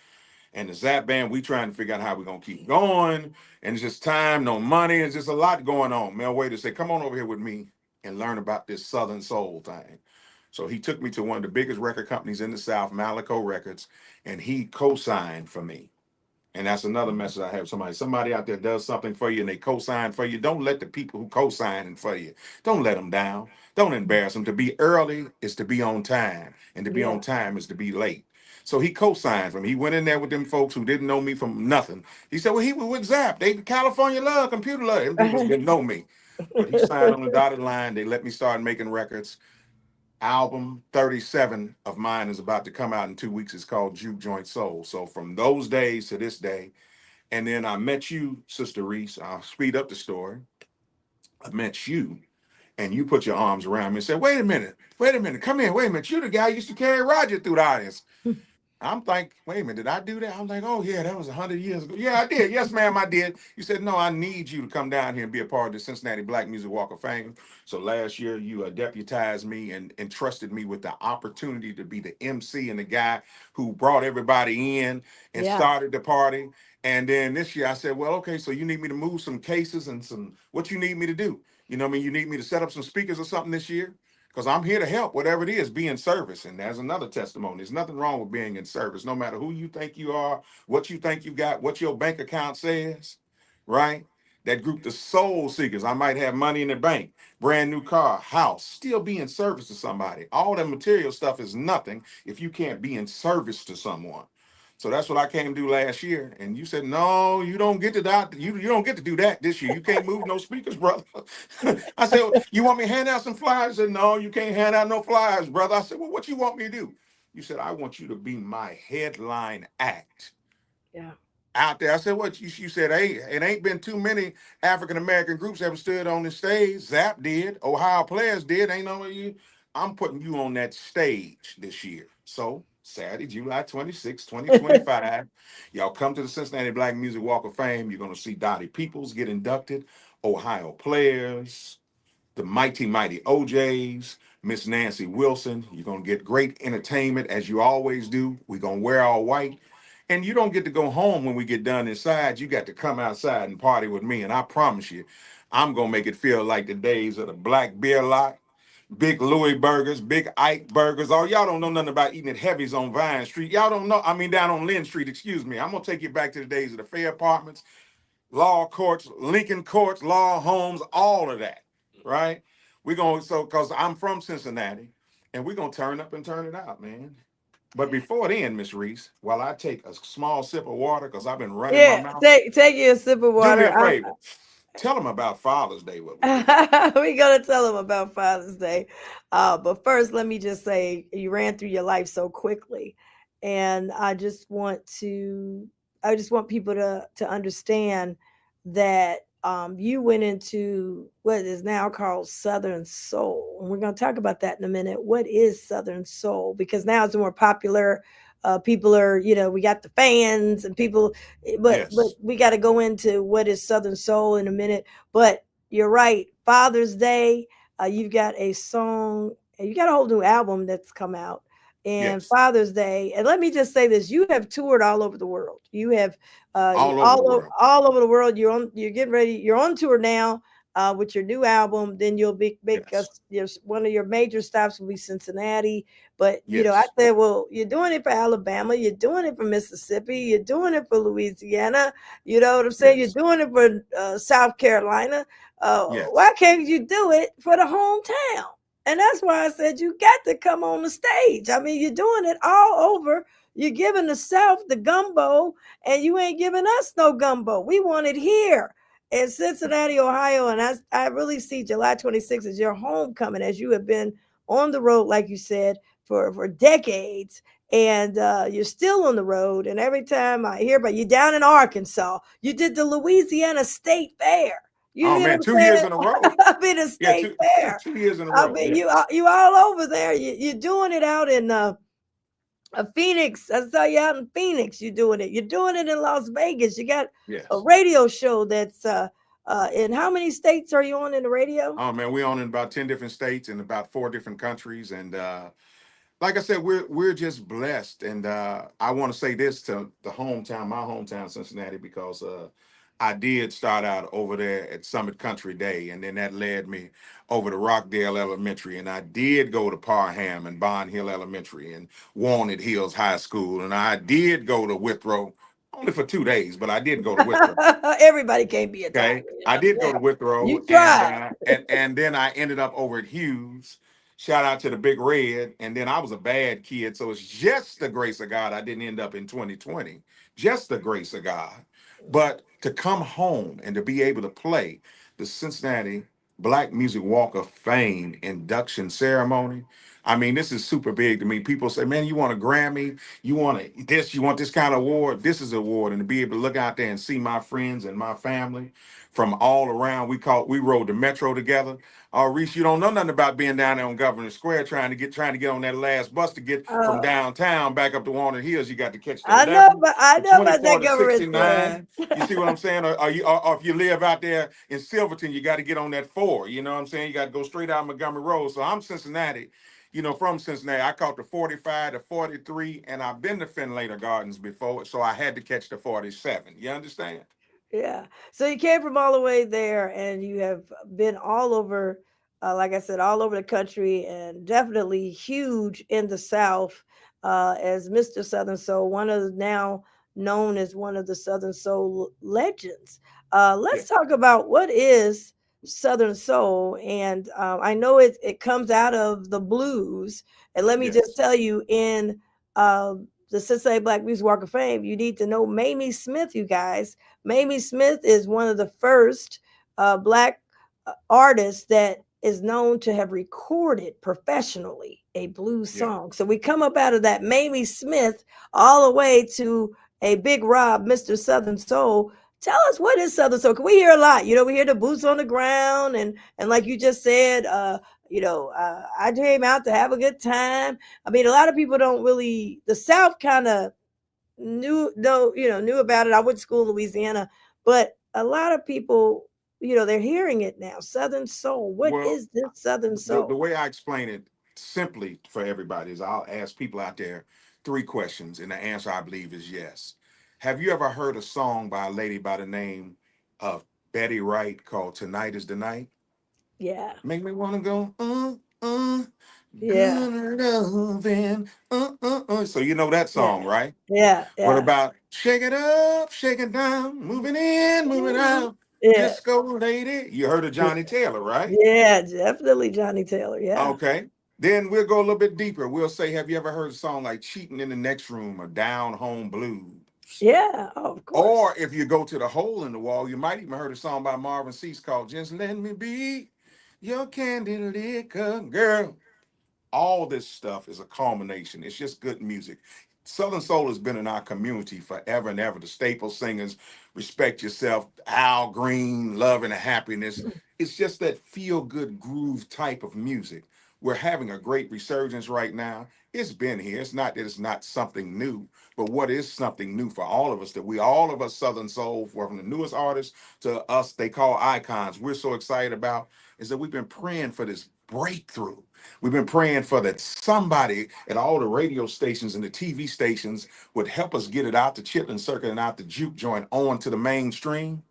Speaker 7: And the Zapp band, we trying to figure out how we're going to keep going. And it's just time, no money. It's just a lot going on. Mel Waiters said, come on over here with me and learn about this Southern Soul thing. So he took me to one of the biggest record companies in the South, Malaco Records, and he co-signed for me. And that's another message I have. Somebody out there does something for you and they co-sign for you. Don't let the people who co-signing for you, don't let them down. Don't embarrass them. To be early is to be on time. And to be
Speaker 4: Yeah.
Speaker 7: on time is to be late. So he co-signed for me. He went in there with them folks who didn't know me from nothing. He said, well, he was with Zapp. They California love, computer love. Them people didn't know me. But he signed on the dotted line. They let me start making records. Album 37 of mine is about to come out in 2 weeks. It's called Juke Joint Soul. So from those days to this day, and then I met you, Sister Reece. I'll speed up the story. I met you, and you put your arms around me and said, wait a minute, come here, wait a minute. You're the guy who used to carry Roger through the audience. I'm like, wait a minute, did I do that? I'm like, oh yeah, that was 100 years ago. Yeah, I did. Yes, ma'am, I did. You said, no, I need you to come down here and be a part of the Cincinnati Black Music Walk of Fame. So last year you deputized me and entrusted me with the opportunity to be the MC and the guy who brought everybody in and
Speaker 4: Yeah.
Speaker 7: started the party. And then this year I said, well, okay, so you need me to move some cases and what you need me to do? You know what I mean? You need me to set up some speakers or something this year? Because I'm here to help, whatever it is, be in service. And there's another testimony. There's nothing wrong with being in service, no matter who you think you are, what you think you got, what your bank account says, right? That group, the soul seekers, I might have money in the bank, brand new car, house, still be in service to somebody. All that material stuff is nothing if you can't be in service to someone. So that's what I came to do last year. And you said, no, you don't get to that. You don't get to do that this year. You can't move no speakers, brother. I said, well, you want me to hand out some flyers? I said, no, you can't hand out no flyers, brother. I said, well, what you want me to do? You said, I want you to be my headline act.
Speaker 4: Yeah.
Speaker 7: Out there. I said, what? You said, hey, it ain't been too many African-American groups that have stood on the stage. Zap did. Ohio Players did. Ain't no you. I'm putting you on that stage this year. So Saturday, July 26, 2025, y'all come to the Cincinnati Black Music Walk of Fame. You're going to see Dottie Peoples get inducted, Ohio Players, the mighty OJs, Miss Nancy Wilson. You're going to get great entertainment as you always do. We're going to wear all white. And you don't get to go home when we get done inside. You got to come outside and party with me. And I promise you, I'm going to make it feel like the days of the Black Beer Lot, Big Louis burgers, Big Ike burgers. Oh, y'all don't know nothing about eating at Heavy's on Vine Street. Y'all don't know. I mean, down on Lynn Street, excuse me. I'm going to take you back to the days of the Fair Apartments, Law Courts, Lincoln Courts, Law Homes, all of that, right? We're going to, because I'm from Cincinnati, and we're going to turn up and turn it out, man. But before then, Miss Reece, while I take a small sip of water, because I've been running my
Speaker 4: Yeah.
Speaker 7: mouth,
Speaker 4: Take you a sip of
Speaker 7: do me
Speaker 4: water.
Speaker 7: a favor. Tell them about Father's Day. What we did.
Speaker 4: We're gonna tell them about Father's Day. But first, let me just say you ran through your life so quickly. And I just want people to understand that you went into what is now called Southern Soul. And we're gonna talk about that in a minute. What is Southern Soul? Because now it's more popular. People are, we got the fans and people, but
Speaker 7: Yes.
Speaker 4: we got to go into what is Southern Soul in a minute. But you're right. Father's Day, you've got a song, and you got a whole new album that's come out. And
Speaker 7: Yes.
Speaker 4: Father's Day, and let me just say this: you have toured all over the world. You have
Speaker 7: All over the world.
Speaker 4: all over the world. You're getting ready. You're on tour now with your new album. Then you'll be
Speaker 7: Yes.
Speaker 4: one of your major stops will be Cincinnati. But I
Speaker 7: Yes.
Speaker 4: said, well, you're doing it for Alabama, you're doing it for Mississippi, you're doing it for Louisiana. You know what I'm saying?
Speaker 7: Yes.
Speaker 4: You're doing it for South Carolina.
Speaker 7: Yes.
Speaker 4: Why can't you do it for the hometown? And that's why I said you got to come on the stage. I mean, you're doing it all over. You're giving the South the gumbo, and you ain't giving us no gumbo. We want it here in Cincinnati, Ohio. And I really see July 26th as your homecoming, as you have been on the road, like you said, for decades. And you're still on the road. And every time I hear about you down in Arkansas, you did the Louisiana State Fair. You
Speaker 7: Oh
Speaker 4: hear
Speaker 7: man,
Speaker 4: what
Speaker 7: 2
Speaker 4: I'm
Speaker 7: years
Speaker 4: saying?
Speaker 7: in a row.
Speaker 4: I mean, a
Speaker 7: Yeah,
Speaker 4: state fair.
Speaker 7: 2 years in a
Speaker 4: I
Speaker 7: row.
Speaker 4: mean,
Speaker 7: Yeah.
Speaker 4: you all over there. You're doing it out in Phoenix. I saw you out in Phoenix. You're doing it. You're doing it in Las Vegas. You got
Speaker 7: Yes.
Speaker 4: a radio show that's in how many states are you on in the radio?
Speaker 7: Oh man, we own in about 10 different states and about 4 different countries. And like I said, we're just blessed. And I want to say this to my hometown, Cincinnati, because I did start out over there at Summit Country Day, and then that led me over to Rockdale Elementary, and I did go to Parham and Bond Hill Elementary and Walnut Hills High School, and I did go to Withrow only for 2 days, but I did go to Withrow.
Speaker 4: Everybody can't be a
Speaker 7: Okay,
Speaker 4: diamond.
Speaker 7: I did go
Speaker 4: Yeah.
Speaker 7: to Withrow,
Speaker 4: You
Speaker 7: and
Speaker 4: tried.
Speaker 7: and then I ended up over at Hughes. Shout out to the Big Red, and then I was a bad kid, so it's just the grace of God I didn't end up in 2020. Just the grace of God, but to come home and to be able to play the Cincinnati Black Music Walk of Fame induction ceremony, I mean, this is super big to me. People say, man, you want a Grammy? You want this kind of award? This is an award. And to be able to look out there and see my friends and my family from all around. We rode the metro together. Oh, Reese, you don't know nothing about being down there on Governor Square trying to get on that last bus to get from
Speaker 4: Oh,
Speaker 7: downtown back up to Walnut Hills. You got to catch the
Speaker 4: I know,
Speaker 7: 11,
Speaker 4: but I
Speaker 7: the
Speaker 4: know about
Speaker 7: 24,
Speaker 4: that
Speaker 7: the
Speaker 4: government square.
Speaker 7: 69. You see what I'm saying? Or if you live out there in Silverton, you got to get on that 4. You know what I'm saying? You got to go straight out Montgomery Road. So I'm Cincinnati. From Cincinnati, I caught the 45, the 43, and I've been to Finlater Gardens before, so I had to catch the 47. You understand?
Speaker 4: Yeah. So you came from all the way there, and you have been all over, like I said, all over the country, and definitely huge in the South as Mr. Southern Soul, now known as one of the Southern Soul legends.
Speaker 7: Yeah.
Speaker 4: Let's talk about what is Southern Soul, and I know it comes out of the blues. And let me just
Speaker 7: Yes.
Speaker 4: tell you, in the Cincinnati Black Music Walk of Fame, you need to know Mamie Smith, you guys. Mamie Smith is one of the first Black artists that is known to have recorded professionally a blues
Speaker 7: Yeah.
Speaker 4: song. So we come up out of that Mamie Smith all the way to a Big Rob, Mr. Southern Soul. Tell us, what is Southern Soul? Cause we hear a lot, we hear the boots on the ground, and like you just said, I came out to have a good time. I mean, a lot of people don't really, the South kind of knew about it. I went to school in Louisiana, but a lot of people, they're hearing it now. Southern Soul. What
Speaker 7: Well,
Speaker 4: is this Southern
Speaker 7: the
Speaker 4: Soul?
Speaker 7: way I explain it simply for everybody is I'll ask people out there 3 questions, and the answer I believe is yes. Have you ever heard a song by a lady by the name of Betty Wright called "Tonight Is the Night"?
Speaker 4: Yeah.
Speaker 7: Make me wanna go,
Speaker 4: Yeah.
Speaker 7: good loving, So you know that song,
Speaker 4: Yeah.
Speaker 7: right?
Speaker 4: Yeah.
Speaker 7: What
Speaker 4: Yeah.
Speaker 7: about shake it up, shake it down, moving in, moving out,
Speaker 4: Yeah.
Speaker 7: disco lady? You heard of Johnny Taylor, right?
Speaker 4: Yeah. Definitely Johnny Taylor. Yeah.
Speaker 7: Okay. Then we'll go a little bit deeper. We'll say, have you ever heard a song like Cheating in the Next Room or Down Home Blues?
Speaker 4: Yeah. Oh, of course.
Speaker 7: Or if you go to the hole in the wall, you might even heard a song by Marvin Cease called Just Let Me Be Your Candy Liquor Girl. All this stuff is a culmination. It's just good music. Southern Soul has been in our community forever and ever. The staple singers, Respect Yourself, Al Green, Love and Happiness. It's just that feel good groove type of music. We're having a great resurgence right now. It's been here. It's not that it's not something new, but what is something new for all of us that all of us Southern Soul, from the newest artists to us, they call icons, we're so excited about is that we've been praying for this breakthrough. We've been praying for that somebody at all the radio stations and the TV stations would help us get it out the Chitlin Circuit and out the juke joint on to the mainstream.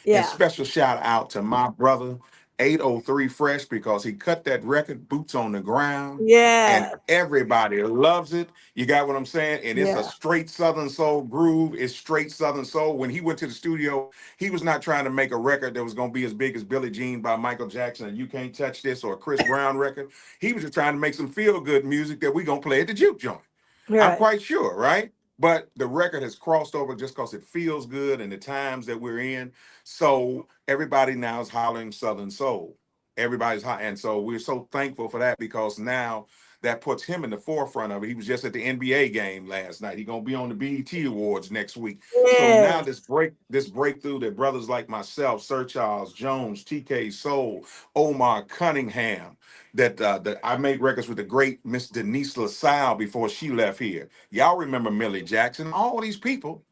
Speaker 7: And
Speaker 4: Yeah.
Speaker 7: special shout out to my brother, 803 Fresh, because he cut that record, Boots on the Ground, and
Speaker 4: Yeah.
Speaker 7: everybody loves it. You got what I'm saying? And it's a
Speaker 4: Yeah.
Speaker 7: straight Southern Soul groove. It's straight Southern Soul. When he went to the studio, he was not trying to make a record that was going to be as big as Billie Jean by Michael Jackson and You Can't Touch This or a Chris Brown record. He was just trying to make some feel good music that we're going to play at the juke joint. I'm
Speaker 4: Right.
Speaker 7: quite sure, right? But the record has crossed over just because it feels good and the times that we're in. So everybody now is hollering Southern Soul. Everybody's hot. And so we're so thankful for that because now that puts him in the forefront of it. He was just at the NBA game last night. He's gonna be on the BET Awards next week. So now
Speaker 4: Yes.
Speaker 7: this breakthrough that brothers like myself, Sir Charles Jones, TK Soul, Omar Cunningham, that I made records with the great Miss Denise LaSalle before she left here. Y'all remember Millie Jackson? All these people.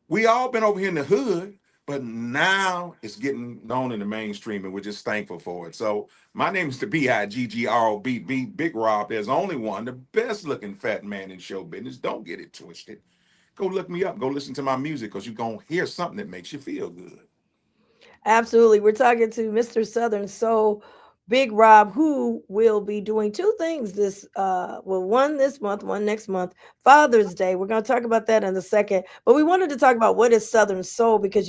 Speaker 7: We all been over here in the hood, but now it's getting known in the mainstream, and we're just thankful for it. So my name is the BIGGROBB, Big Rob. There's only one, the best looking fat man in show business. Don't get it twisted. Go look me up. Go listen to my music because you're going to hear something that makes you feel good.
Speaker 4: Absolutely. We're talking to Mr. Southern Soul, Big Rob, who will be doing 2 things one this month, one next month, Father's Day. We're going to talk about that in a second. But we wanted to talk about what is Southern Soul because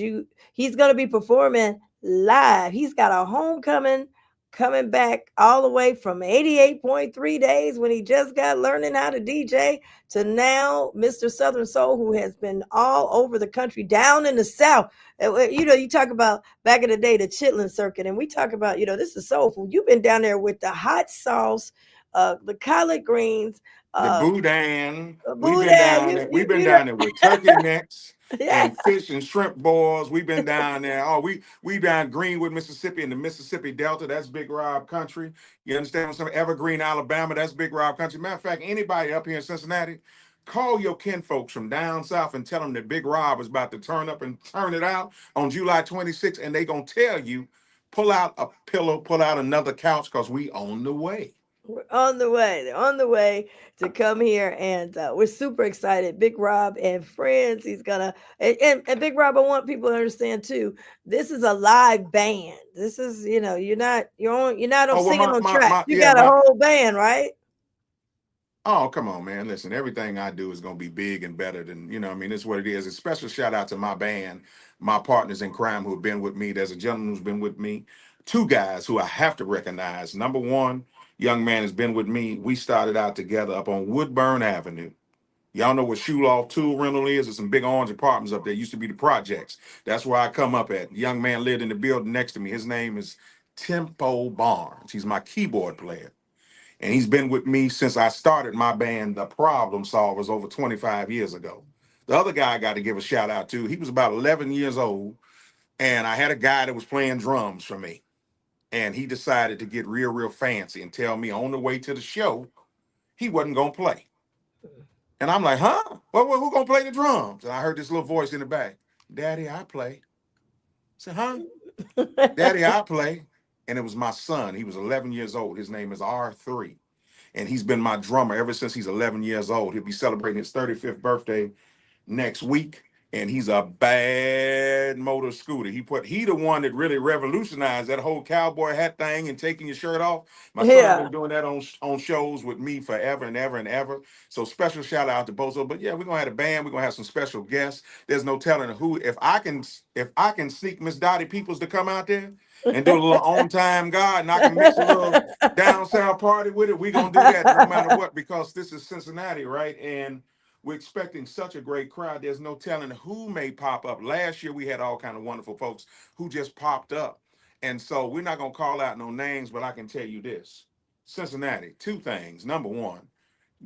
Speaker 4: he's going to be performing live. He's got a homecoming coming back all the way from 88.3 days when he just got learning how to DJ to now Mr. Southern Soul, who has been all over the country, down in the South. You talk about back in the day, the Chitlin Circuit, and we talk about, this is soul food. You've been down there with the hot sauce the collard greens,
Speaker 7: The boudin. We've been
Speaker 4: boudin.
Speaker 7: down there. We've been
Speaker 4: You know,
Speaker 7: down there with turkey necks
Speaker 4: yeah.
Speaker 7: and fish and shrimp boils. We've been down there. Oh, we down Greenwood, Mississippi, in the Mississippi Delta. That's Big Rob country. You understand? Some Evergreen, Alabama. That's Big Rob country. Matter of fact, anybody up here in Cincinnati, call your kinfolks from down south and tell them that Big Rob is about to turn up and turn it out on July 26th, and they gonna tell you, pull out a pillow, pull out another couch, because we on the way.
Speaker 4: We're on the way. They're on the way to come here, and we're super excited. Big Rob and friends. He's gonna and Big Rob. I want people to understand too. This is a live band. This is you're not
Speaker 7: Oh, well,
Speaker 4: singing on track.
Speaker 7: my
Speaker 4: You
Speaker 7: yeah,
Speaker 4: got a
Speaker 7: my
Speaker 4: whole band, right?
Speaker 7: Oh, come on, man. Listen, everything I do is going to be big and better than, I mean, it's what it is. A special shout out to my band, my partners in crime who have been with me. There's a gentleman who's been with me. Two guys who I have to recognize. Number one, young man has been with me. We started out together up on Woodburn Avenue. Y'all know what Shoeloft Tool Rental is? There's some big orange apartments up there. Used to be the projects. That's where I come up at. Young man lived in the building next to me. His name is Tempo Barnes. He's my keyboard player. And he's been with me since I started my band, The Problem Solvers, over 25 years ago. The other guy I got to give a shout out to, he was about 11 years old, and I had a guy that was playing drums for me. And he decided to get real fancy and tell me on the way to the show, he wasn't going to play. And I'm like, huh? Well, who going to play the drums? And I heard this little voice in the back, Daddy, I play. I said, huh? Daddy, I play. And it was my son. He was 11 years old. His name is R3. And he's been my drummer ever since he's 11 years old. He'll be celebrating his 35th birthday next week. And he's a bad motor scooter. He the one that really revolutionized that whole cowboy hat thing and taking your shirt off. My son's been doing that on shows with me forever and ever and ever. So special shout out to both of them. But yeah, we're gonna have a band. We're gonna have some special guests. There's no telling who. If I can sneak Miss Dottie Peoples to come out there and do a little on time God, and I can mix a little down south party with it, we're gonna do that no matter what, because this is Cincinnati, right? And we're expecting such a great crowd. There's no telling who may pop up. Last year, we had all kind of wonderful folks who just popped up. And so we're not going to call out no names, but I can tell you this. Cincinnati, two things. Number one,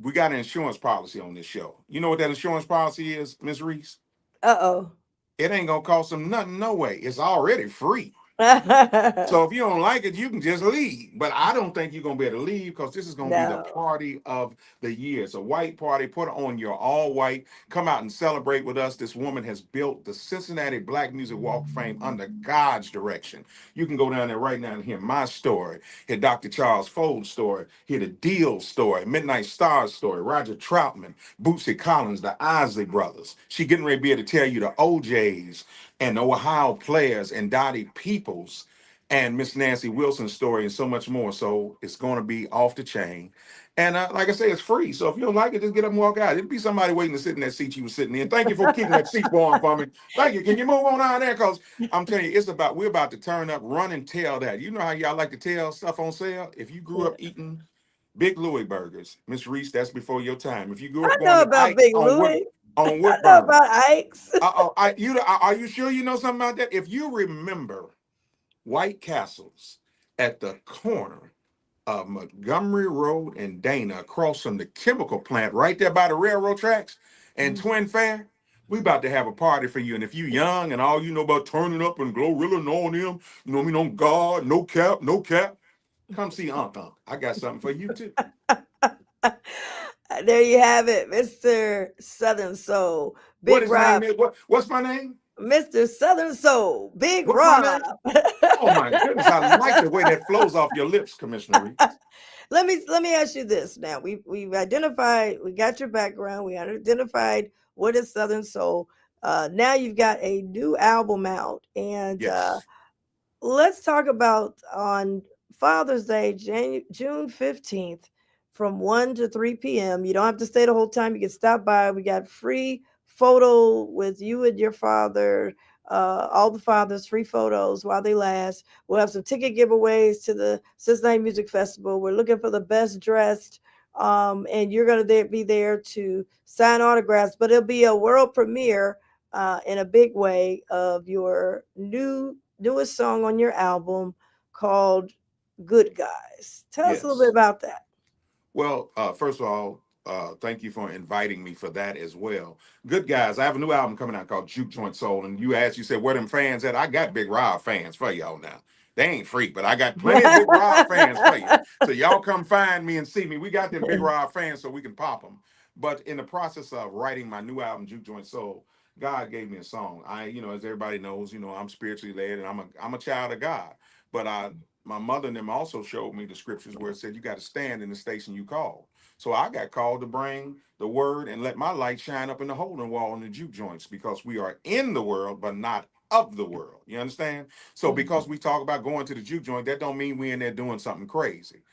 Speaker 7: we got an insurance policy on this show. You know what that insurance policy is, Ms. Reece?
Speaker 4: Uh-oh.
Speaker 7: It ain't going to cost them nothing, no way. It's already free. So if you don't like it, you can just leave. But I don't think you're going to be able to leave, because this is going to be the party of the year. It's a white party. Put on your all white. Come out and celebrate with us. This woman has built the Cincinnati Black Music Walk of Fame under God's direction. You can go down there right now and hear my story, hear Dr. Charles Fold's story, hear the Deal story, Midnight Stars story, Roger Troutman, Bootsy Collins, the Isley Brothers. She getting ready to be able to tell you the OJs and the Ohio Players and Dottie Peoples and Miss Nancy Wilson's story and so much more. So it's going to be off the chain. And like I say, it's free. So if you don't like it, just get up and walk out. It'll be somebody waiting to sit in that seat you were sitting in. Thank you for keeping that seat warm for me. Thank you. Can you move on out there? Because I'm telling you, we're about to turn up, run and tell that. You know how y'all like to tell stuff on sale? If you grew up eating Big Louie burgers, Miss Reece, that's before your time. If you grew up going to Ike's
Speaker 4: Big Louie.
Speaker 7: on Woodburn.
Speaker 4: I know about Ike's.
Speaker 7: Are you sure you know something about that? If you remember White Castles at the corner of Montgomery Road and Dana, across from the chemical plant right there by the railroad tracks and Twin Fair, we about to have a party for you. And if you young and all you know about turning up and Glorilla and all them, you know what I mean, on God, no cap, come see Unc. I got something for you too.
Speaker 4: There you have it, Mr. Southern Soul.
Speaker 7: What his name is? What's my name?
Speaker 4: Mr. Southern Soul, Big
Speaker 7: What's
Speaker 4: Rob.
Speaker 7: Oh my goodness, I like the way that flows off your lips, Commissioner Reece.
Speaker 4: Let me ask you this now. We've identified, we got your background, we identified what is Southern Soul. Now you've got a new album out, and
Speaker 7: yes.
Speaker 4: Let's talk about on Father's Day, June 15th, from 1 to 3 p.m. You don't have to stay the whole time. You can stop by. We got free photo with you and your father, all the fathers, free photos while they last. We'll have some ticket giveaways to the Cincinnati Music Festival. We're looking for the best dressed, and you're going to be there to sign autographs, but it'll be a world premiere in a big way of your newest song on your album called Good Guys. Tell us a little bit about that.
Speaker 7: Well, first of all, thank you for inviting me for that as well. Good guys, I have a new album coming out called Juke Joint Soul, and you said where them fans at? I got Big Rob fans for y'all now. They ain't free, but I got plenty of Big Rob fans for you. So y'all come find me and see me. We got them Big Rob fans so we can pop them. But in the process of writing my new album, Juke Joint Soul, God gave me a song. As everybody knows, I'm spiritually led and I'm a child of God. But my mother and them also showed me the scriptures where it said you got to stand in the station you called. So I got called to bring the word and let my light shine up in the holding wall in the juke joints because we are in the world, but not of the world. You understand? So because we talk about going to the juke joint, that don't mean we in there doing something crazy.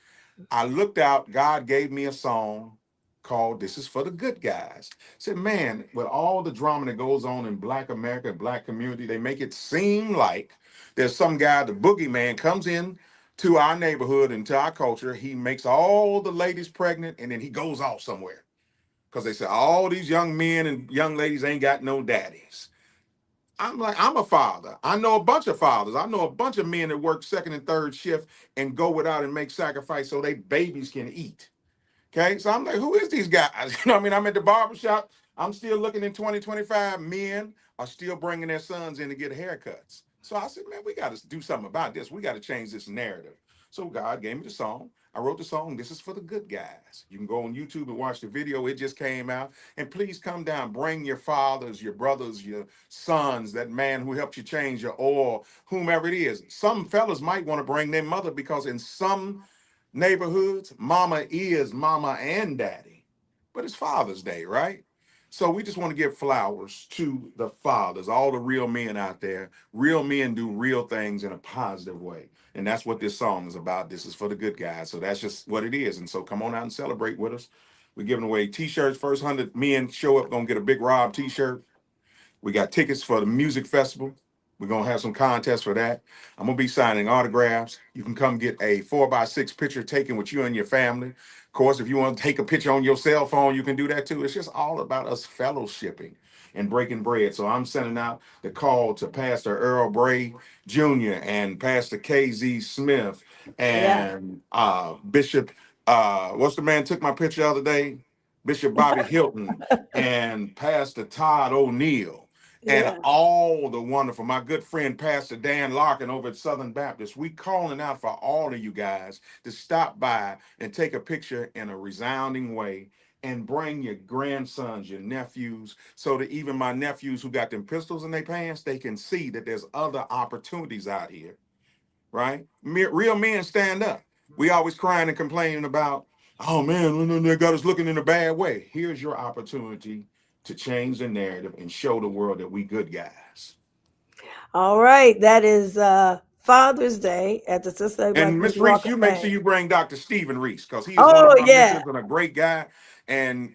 Speaker 7: I looked out, God gave me a song called This Is for the Good Guys. I said, man, with all the drama that goes on in Black America and Black community, they make it seem like there's some guy, the boogeyman, comes in to our neighborhood and to our culture. He makes all the ladies pregnant and then he goes off somewhere. Because they say all these young men and young ladies ain't got no daddies. I'm like, I'm a father. I know a bunch of fathers. I know a bunch of men that work second and third shift and go without and make sacrifice so they babies can eat. Okay, so I'm like, who is these guys? You know what I mean? I'm at the barbershop. I'm still looking in 2025. Men are still bringing their sons in to get haircuts. So I said, man, we got to do something about this. We got to change this narrative. So God gave me the song. I wrote the song. This is for the good guys. You can go on YouTube and watch the video. It just came out. And please come down. Bring your fathers, your brothers, your sons, that man who helped you change your oil, whomever it is. Some fellas might want to bring their mother because in some neighborhoods, mama is mama and daddy, but it's Father's Day, right? So we just want to give flowers to the fathers, all the real men out there. Real men do real things in a positive way. And that's what this song is about. This is for the good guys. So that's just what it is. And so come on out and celebrate with us. We're giving away t-shirts. First 100 men show up, gonna get a Big Rob t-shirt. We got tickets for the music festival. We're going to have some contests for that. I'm going to be signing autographs. You can come get a 4x6 picture taken with you and your family. Of course, if you want to take a picture on your cell phone, you can do that too. It's just all about us fellowshipping and breaking bread. So I'm sending out the call to Pastor Earl Bray Jr. and Pastor KZ Smith and Bishop, what's the man took my picture the other day? Bishop Bobby Hilton and Pastor Todd O'Neill and all the wonderful, my good friend, Pastor Dan Larkin over at Southern Baptist. We calling out for all of you guys to stop by and take a picture in a resounding way and bring your grandsons, your nephews, so that even my nephews who got them pistols in their pants, they can see that there's other opportunities out here, right? Real men stand up. We always crying and complaining about, oh man, they got us looking in a bad way. Here's your opportunity to change the narrative and show the world that we good guys.
Speaker 4: All right, that is Father's Day at the Cincinnati Black
Speaker 7: And Miss
Speaker 4: Youth
Speaker 7: Reese,
Speaker 4: Walk of
Speaker 7: you make sure
Speaker 4: Fame.
Speaker 7: you bring Dr. Stephen Reese because he is one of my mentors and a great guy. And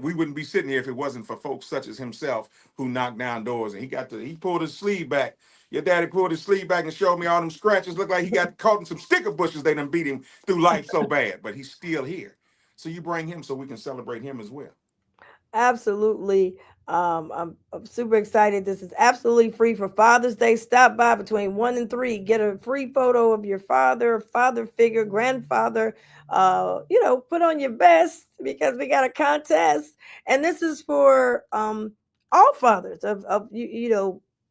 Speaker 7: we wouldn't be sitting here if it wasn't for folks such as himself who knocked down doors. And he pulled his sleeve back. Your daddy pulled his sleeve back and showed me all them scratches. Looked like he got caught in some sticker bushes. They done beat him through life so bad, but he's still here. So you bring him so we can celebrate him as well.
Speaker 4: Absolutely. I'm super excited. This is absolutely free for Father's Day. Stop by between 1 and 3. Get a free photo of your father figure, grandfather. Put on your best because we got a contest. And this is for all fathers of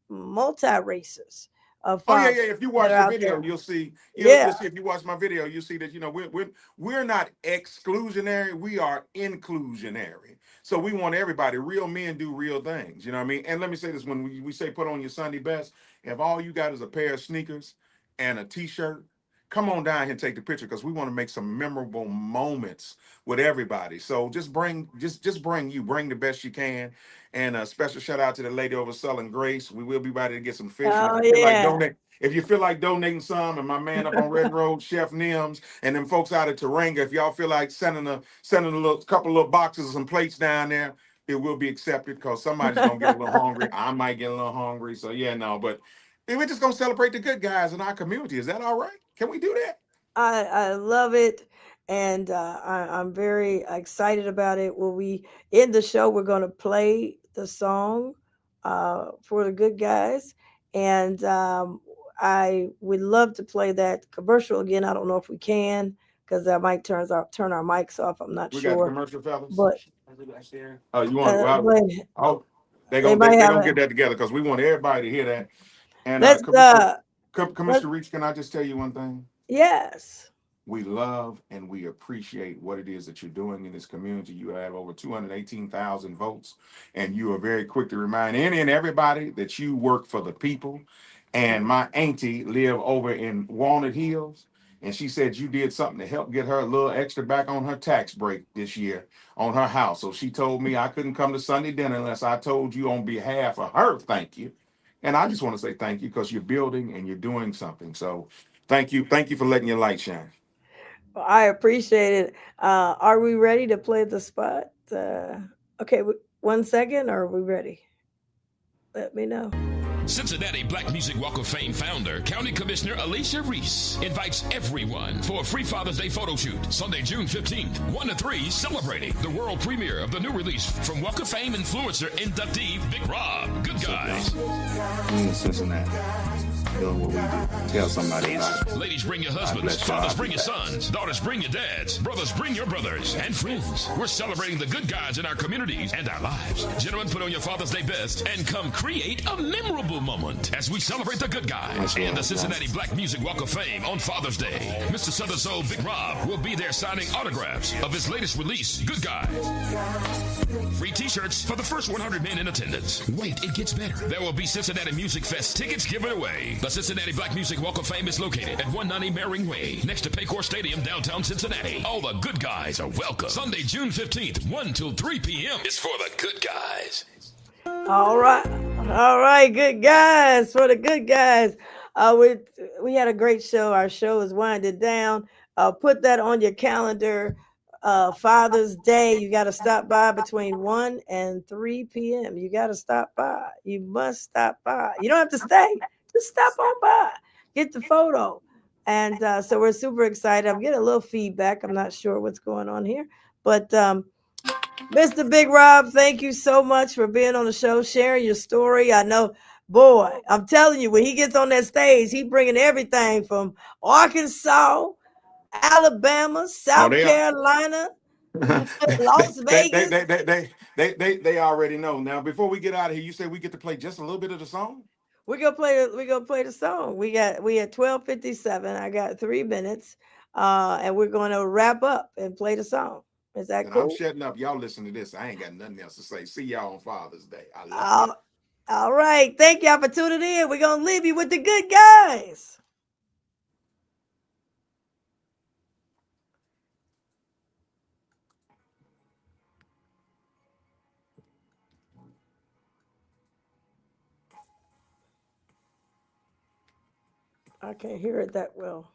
Speaker 4: multi races of
Speaker 7: Oh yeah,
Speaker 4: fathers
Speaker 7: yeah. If you
Speaker 4: that
Speaker 7: watch
Speaker 4: are
Speaker 7: the
Speaker 4: out
Speaker 7: video,
Speaker 4: there.
Speaker 7: you'll see. You'll
Speaker 4: Yeah,
Speaker 7: see if you watch my video, you'll see that we're not exclusionary. We are inclusionary. So we want everybody. Real men do real things. You know what I mean? And let me say this: when we say put on your Sunday best, if all you got is a pair of sneakers and a T-shirt, come on down here and take the picture because we want to make some memorable moments with everybody. So just bring bring the best you can. And a special shout out to the lady over selling Grace. We will be ready to get some fish. And
Speaker 4: oh yeah.
Speaker 7: if you feel like donating some, and my man up on Red Road, Chef Nims, and them folks out at Taranga, if y'all feel like sending a little couple little boxes of some plates down there, it will be accepted because somebody's gonna get a little hungry. I might get a little hungry. So yeah, no, but we're just gonna celebrate the good guys in our community. Is that all right? Can we do that?
Speaker 4: I love it, and I'm very excited about it. When we end the show, we're going to play the song for the good guys, and I would love to play that commercial again. I don't know if we can, because I might turn our mics off. I'm not
Speaker 7: We got the
Speaker 4: sure,
Speaker 7: commercial, fellas.
Speaker 4: but
Speaker 7: Oh, you want? Well,
Speaker 4: but
Speaker 7: oh,
Speaker 4: they might
Speaker 7: they
Speaker 4: have
Speaker 7: gonna
Speaker 4: a
Speaker 7: get that together because we want everybody to hear that. And
Speaker 4: let's let
Speaker 7: Commissioner Reach, can I just tell you one thing?
Speaker 4: yes.
Speaker 7: We love and we appreciate what it is that you're doing in this community. You have over 218,000 votes, and you are very quick to remind any and everybody that you work for the people. And my auntie live over in Walnut Hills, and she said you did something to help get her a little extra back on her tax break this year on her house. So she told me I couldn't come to Sunday dinner unless I told you on behalf of her, thank you. And I just want to say thank you because you're building and you're doing something. So thank you for letting your light shine.
Speaker 4: I appreciate it. Are we ready to play the spot? Okay, 1 second. Are we ready? Let me know.
Speaker 6: Cincinnati Black Music Walk of Fame founder, County Commissioner Alicia Reece invites everyone for a free Father's Day photo shoot Sunday, June 15th, 1 to 3, celebrating the world premiere of the new release from Walk of Fame influencer inductee Big Rob. Good Guys.
Speaker 7: We in Cincinnati, doing what we do. Tell somebody about it.
Speaker 6: Ladies, bring your husbands. Fathers, bring your sons. Daughters, bring your dads. Brothers, bring your brothers and friends. We're celebrating the good guys in our communities and our lives. Gentlemen, put on your Father's Day best and come create a memorable moment as we celebrate the good guys and the Cincinnati Black Music Walk of Fame on Father's Day. Mr. Southern Soul Big Rob will be there signing autographs of his latest release, Good Guys. Free t-shirts for the first 100 men in attendance. Wait, it gets better. There will be Cincinnati Music Fest tickets given away. The Cincinnati Black Music Walk of Fame is located at 190 Mering Way, next to Paycor Stadium, downtown Cincinnati. All the good guys are welcome. Sunday, June 15th, 1 till 3 p.m. is for the good guys.
Speaker 4: All right, good guys for the good guys. We had a great show. Our show is winding down. Put that on your calendar. Father's Day, you got to stop by between 1 and 3 p.m. You got to stop by. You must stop by. You don't have to stay. Just stop on by. Get the photo. And so we're super excited. I'm getting a little feedback. I'm not sure what's going on here, but Mr. Big Rob, thank you so much for being on the show, sharing your story. I know, boy, I'm telling you, when he gets on that stage, he bringing everything from Arkansas, Alabama, South Carolina, Las Vegas.
Speaker 7: They already know. Now, before we get out of here, you said we get to play just a little bit of the song?
Speaker 4: We're gonna play the song. We at 12:57. I got 3 minutes. And we're gonna wrap up and play the song. Is that cool?
Speaker 7: I'm shutting up. Y'all listen to this. I ain't got nothing else to say. See y'all on Father's Day. I love you.
Speaker 4: All right. Thank y'all for tuning in. We're going to leave you with the good guys. I can't hear it that well.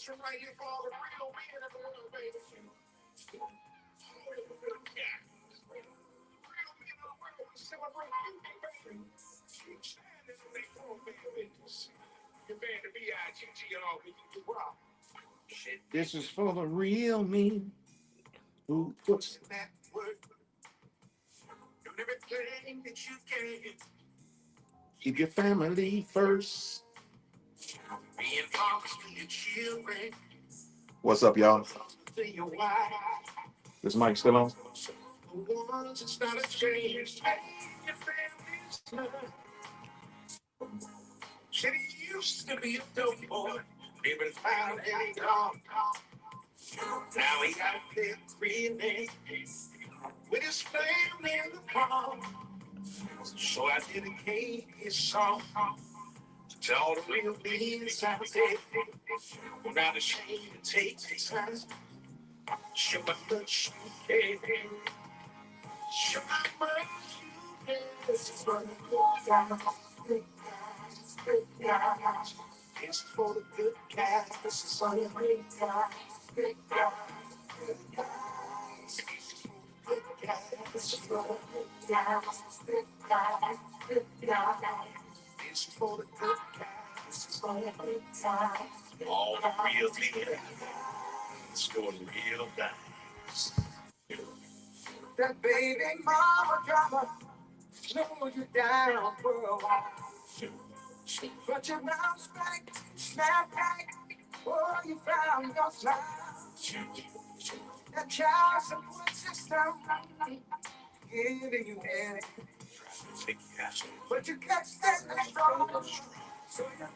Speaker 2: Right here for all the real men in the world, baby. Real men of the world, we celebrate you, baby. Standing in their throne, baby. You're banned to B-I-G-G and all, but you do rock.
Speaker 7: This is for the real men who puts in that work.
Speaker 2: Doing everything that you can.
Speaker 7: Keep your family first.
Speaker 2: Being fathers to your children.
Speaker 7: What's up, y'all?
Speaker 2: To your wife.
Speaker 7: This mic still on?
Speaker 2: The ones it's not a change. Your family's blood. Said he used to be a dope boy. Even found and gone. Now he got a big creating with his family in the palm. So I dedicate this song to all the real beings out there. We're not ashamed to take these hands. Show my much you care. Show how much you care. This is for the good guys. Good guys. Good guys. It's for the good guys. This is for the good guys. Good guys. Good guys. Good guys. This is for the good guys. Good guys. Good guys. This is for the good guys. This is for the good guys. All the real people. It's doing real nice.
Speaker 8: That baby mama drama slow you down for a while. But you bounce back, snap back. Oh, you found your smile. That child support system giving you headache. But you can't stand the strong. So you